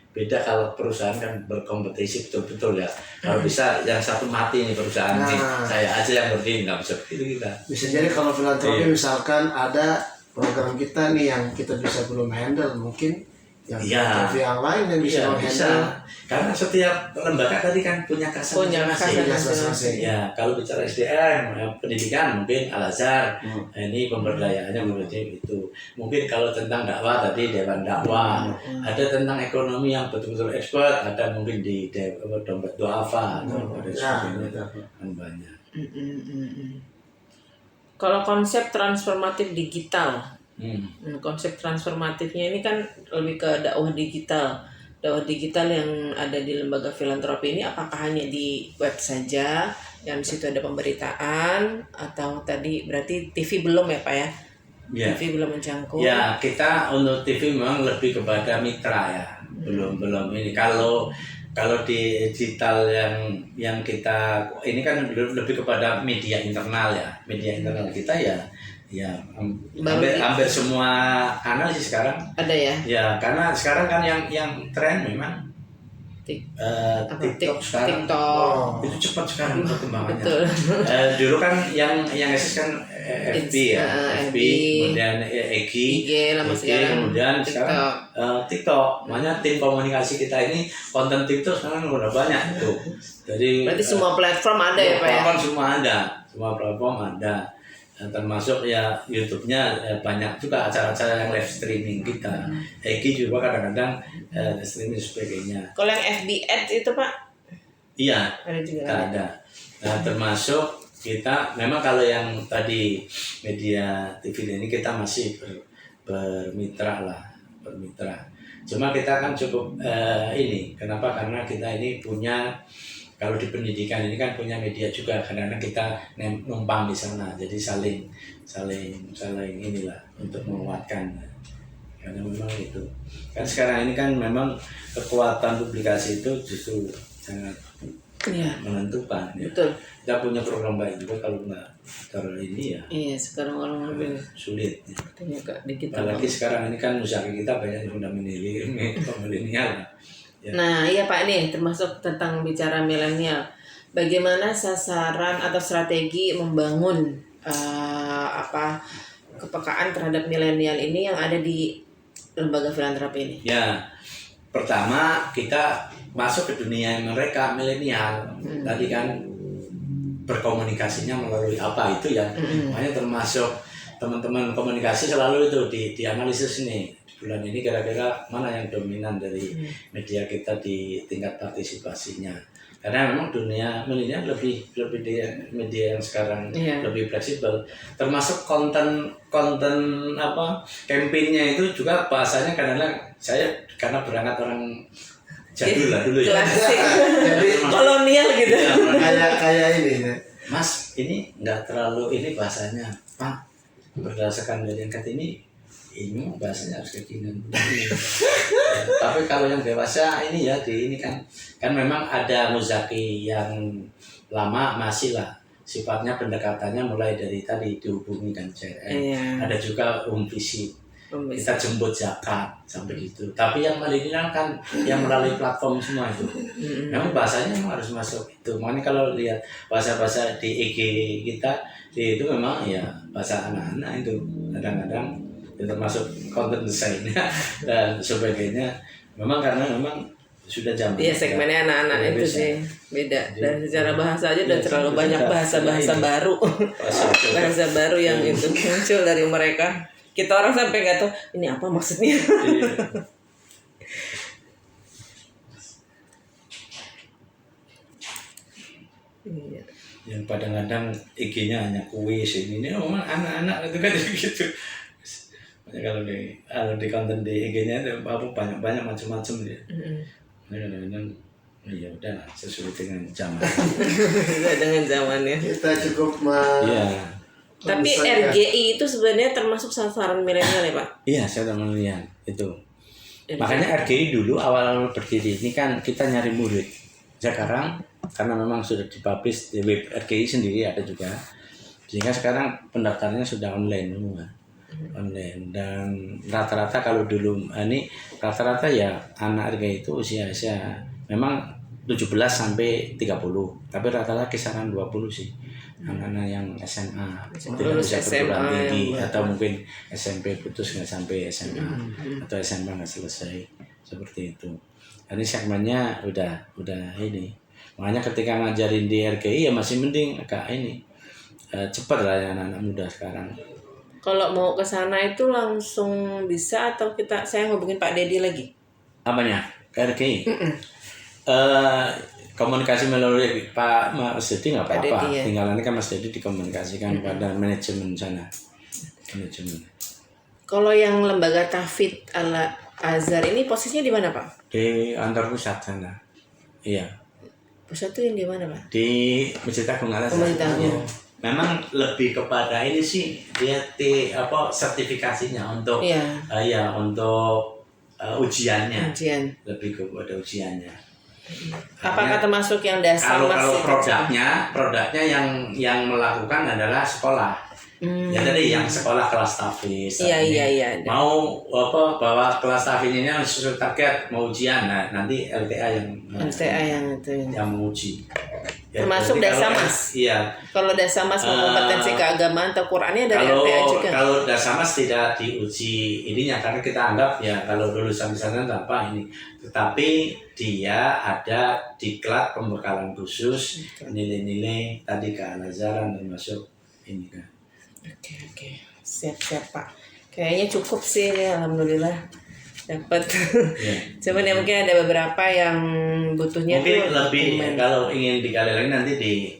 Beda kalau perusahaan kan berkompetisi betul-betul ya. Kalau bisa yang satu mati nih perusahaan nih, saya aja yang berdiri, nggak bisa begitu kita. Bisa jadi kalau filantropi misalkan ada program kita nih yang kita bisa belum handle, mungkin yang Iya. TV yang lain yang bisa Iya, menghandle. bisa. Karena setiap lembaga tadi kan punya khas Punya masing-masing. khas masing-masing. Ya, kalau bicara SDM, pendidikan mungkin Al-Azhar, Hmm. ini pemberdayaannya berarti itu. Mungkin kalau tentang dakwah tadi Dewan Dakwah, ada tentang ekonomi yang betul-betul expert, ada mungkin di dompet duafa atau ada sebagainya, kan banyak. Kalau konsep transformatif digital, Hmm. konsep transformatifnya ini kan lebih ke dakwah digital. Dakwah digital yang ada di lembaga filantropi ini apakah hanya di web saja, yang di situ ada pemberitaan, atau tadi berarti TV belum ya Pak ya? Ya. TV belum menjangkau. Ya, kita untuk TV memang lebih kepada mitra ya. Belum ini. Kalau di digital yang kita ini kan lebih kepada media internal ya. Media internal kita ya hampir semua kanal sih sekarang Ada ya? ya, karena sekarang kan yang tren memang TikTok sekarang. TikTok. Itu cepat sekarang perkembangannya. Betul. Dulu kan yang eksis kan FB ya, FB, kemudian IG lama sekarang kemudian sekarang TikTok. Makanya tim komunikasi kita ini konten TikTok sekarang udah banyak itu. Jadi Berarti semua platform ada ya Pak ya? platform semua platform ada. Termasuk ya YouTube-nya banyak juga acara-acara yang live streaming kita. Egi juga kadang-kadang streaming sebagainya. Kalau yang FB Ads itu Pak? Iya, Ada juga. ada. Nah, termasuk kita memang kalau yang tadi media TV ini kita masih bermitra. Cuma kita kan cukup ini. Kenapa? Karena kita ini punya, kalau di pendidikan ini kan punya media juga, kadang-kadang kita numpang di sana, jadi saling inilah untuk menguatkan. Karena memang itu kan sekarang ini kan memang kekuatan publikasi itu justru sangat menentukan. Ya. Betul. Kita punya program baik juga, kalau nggak terlalu ini ya. Iya, sekarang orang lebih sulit. Ya. katanya Kak digital. Apalagi sekarang ini kan usaha kita banyak yang sudah milenial. Ya. Nah, iya Pak nih, termasuk tentang bicara milenial. Bagaimana sasaran atau strategi membangun kepekaan terhadap milenial ini yang ada di lembaga filantropi ini? Ya, pertama kita masuk ke dunia mereka milenial. Tadi kan berkomunikasinya melalui apa itu ya. Makanya termasuk teman-teman komunikasi selalu itu dianalisis nih. Bulan ini kira-kira mana yang dominan dari media kita di tingkat partisipasinya. Karena memang dunia milenial lebih di media yang sekarang lebih fleksibel. Termasuk konten campaign-nya itu juga bahasanya kadang-kadang saya karena berangkat orang jadul lah dulu ya. Klasik. Jadi kolonial gitu. kayak ini. Mas, ini nggak terlalu ini bahasanya. Pak, berdasarkan dari yang kata ini bahasanya harus kekinian. Tapi kalau yang dewasa ini ya ini kan memang ada muzaki yang lama masih lah sifatnya pendekatannya mulai dari tadi dihubungi kan CRM. Ada juga visi kita jemput zakat sampai gitu. Tapi yang milenial kan yang melalui platform semua itu. Memang bahasanya memang harus masuk itu. Makanya kalau lihat bahasa-bahasa di IG kita itu memang ya bahasa anak-anak itu kadang-kadang termasuk content design-nya dan sebagainya. Memang karena memang sudah zaman. Iya, segmennya anak-anak itu sih beda. Dan secara bahasa aja udah terlalu banyak bahasa-bahasa baru. Bahasa baru yang itu muncul dari mereka. Kita orang sampai nggak tahu ini apa maksudnya. Iya. Yang kadang-kadang IG-nya hanya kuis ini memang anak-anak itu kan gitu. Kalau di konten di IG-nya itu banyak macam-macam dia. Kadang-kadang ya udah sesuai dengan zaman. Sesuai dengan zamannya. Kita cukup Tapi RGI itu sebenarnya termasuk sasaran milenial ya Pak? Iya, saya melihat itu. Makanya RGI dulu awal berdiri ini kan kita nyari murid. Sekarang karena memang sudah dipublish di web RGI sendiri ada juga. Sehingga sekarang pendaftarannya sudah online semua. Online dan rata-rata kalau dulu ini rata-rata ya anak RGI itu usia memang 17 sampai 30. Tapi rata-rata kisaran 20 sih. anak-anak yang SMA tidak lulus bisa perguruan SMA tinggi yang atau mungkin SMP putus nggak sampai SMA atau SMA nggak selesai seperti itu. Ini segmennya udah ini. Makanya ketika ngajarin di RGI ya masih mending agak ini cepat lah ya anak-anak muda sekarang. Kalau mau ke sana itu langsung bisa atau saya ngubungin Pak Dedi lagi? Apanya? Ke RGI? Komunikasi melalui Pak Mas Dedi nggak Pak apa-apa. Dedi, ya. Tinggal nanti kan Mas Dedi dikomunikasikan pada manajemen sana. Manajemen. Kalau yang lembaga tahfidz ala Azhar ini posisinya di mana, Pak? Di kantor pusat sana. Iya. Pusat itu yang di mana, Pak? Di Masjid Agung Al Azhar. Masjid Agung. Iya. Memang lebih kepada ini sih dia sertifikasinya untuk untuk ujiannya. Ujian. Lebih kepada ujiannya. Apakah termasuk yang dasar Kalau masih produknya yang melakukan adalah sekolah. Ya tadi yang sekolah kelas tahfidz. Iya. Mau bawa kelas tahfidznya sesuai target mau ujian, nah nanti LTA yang menguji. Ya, termasuk Dasamas. Iya. Kalau Dasamas mau kompetensi keagamaan atau Qurannya dari LTA juga. Kalau Dasamas tidak diuji ininya karena kita anggap ya kalau lulusan sana apa ini. Tetapi dia ada diklat pembekalan khusus nilai-nilai tadi kealazaran termasuk ini kan. Oke. Siap Pak. Kayaknya cukup sih, alhamdulillah dapat. Yeah. Cuman ya mungkin ada beberapa yang butuhnya mungkin tuh lebih kalau ingin dikali lagi nanti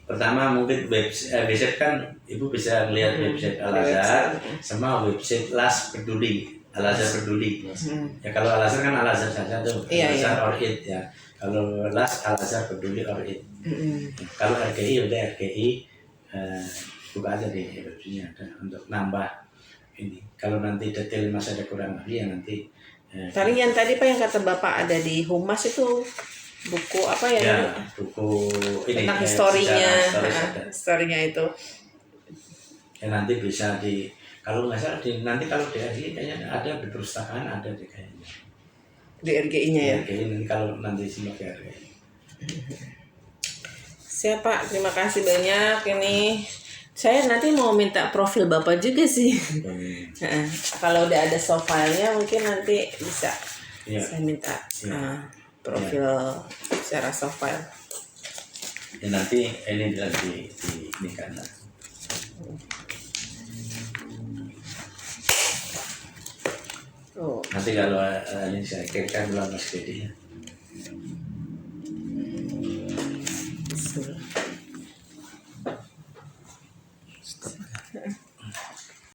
pertama mungkin website kan Ibu bisa melihat website Al-Azhar sama website Las Peduli. Al-Azhar Peduli. Ya kalau Al-Azhar kan Al-Azhar saja tuh. Al-Azhar or it ya. Kalau Las Al-Azhar Peduli or it. Kalau RGI udah RGI buka aja di websitenya ada untuk nambah ini. Kalau nanti detail masih ada kurang lagi ya nanti. Paling yang tadi Pak yang kata Bapak ada di Humas itu buku apa ya? Ya buku ini tentang historinya itu. Ya nanti bisa kalau nggak salah nanti kalau di RGI kayaknya ada di perpustakaan ada di kayaknya. Di RGI-nya ya. RGI nanti kalau nanti simak ke RGI. Siap Pak, terima kasih banyak ini. Saya nanti mau minta profil Bapak juga sih. Kalau udah ada soft file-nya mungkin nanti bisa. Saya minta profil secara soft file. Ya nanti ini lagi ini kan. Nanti kalau ini saya kirimkan bulan Mas Dedi.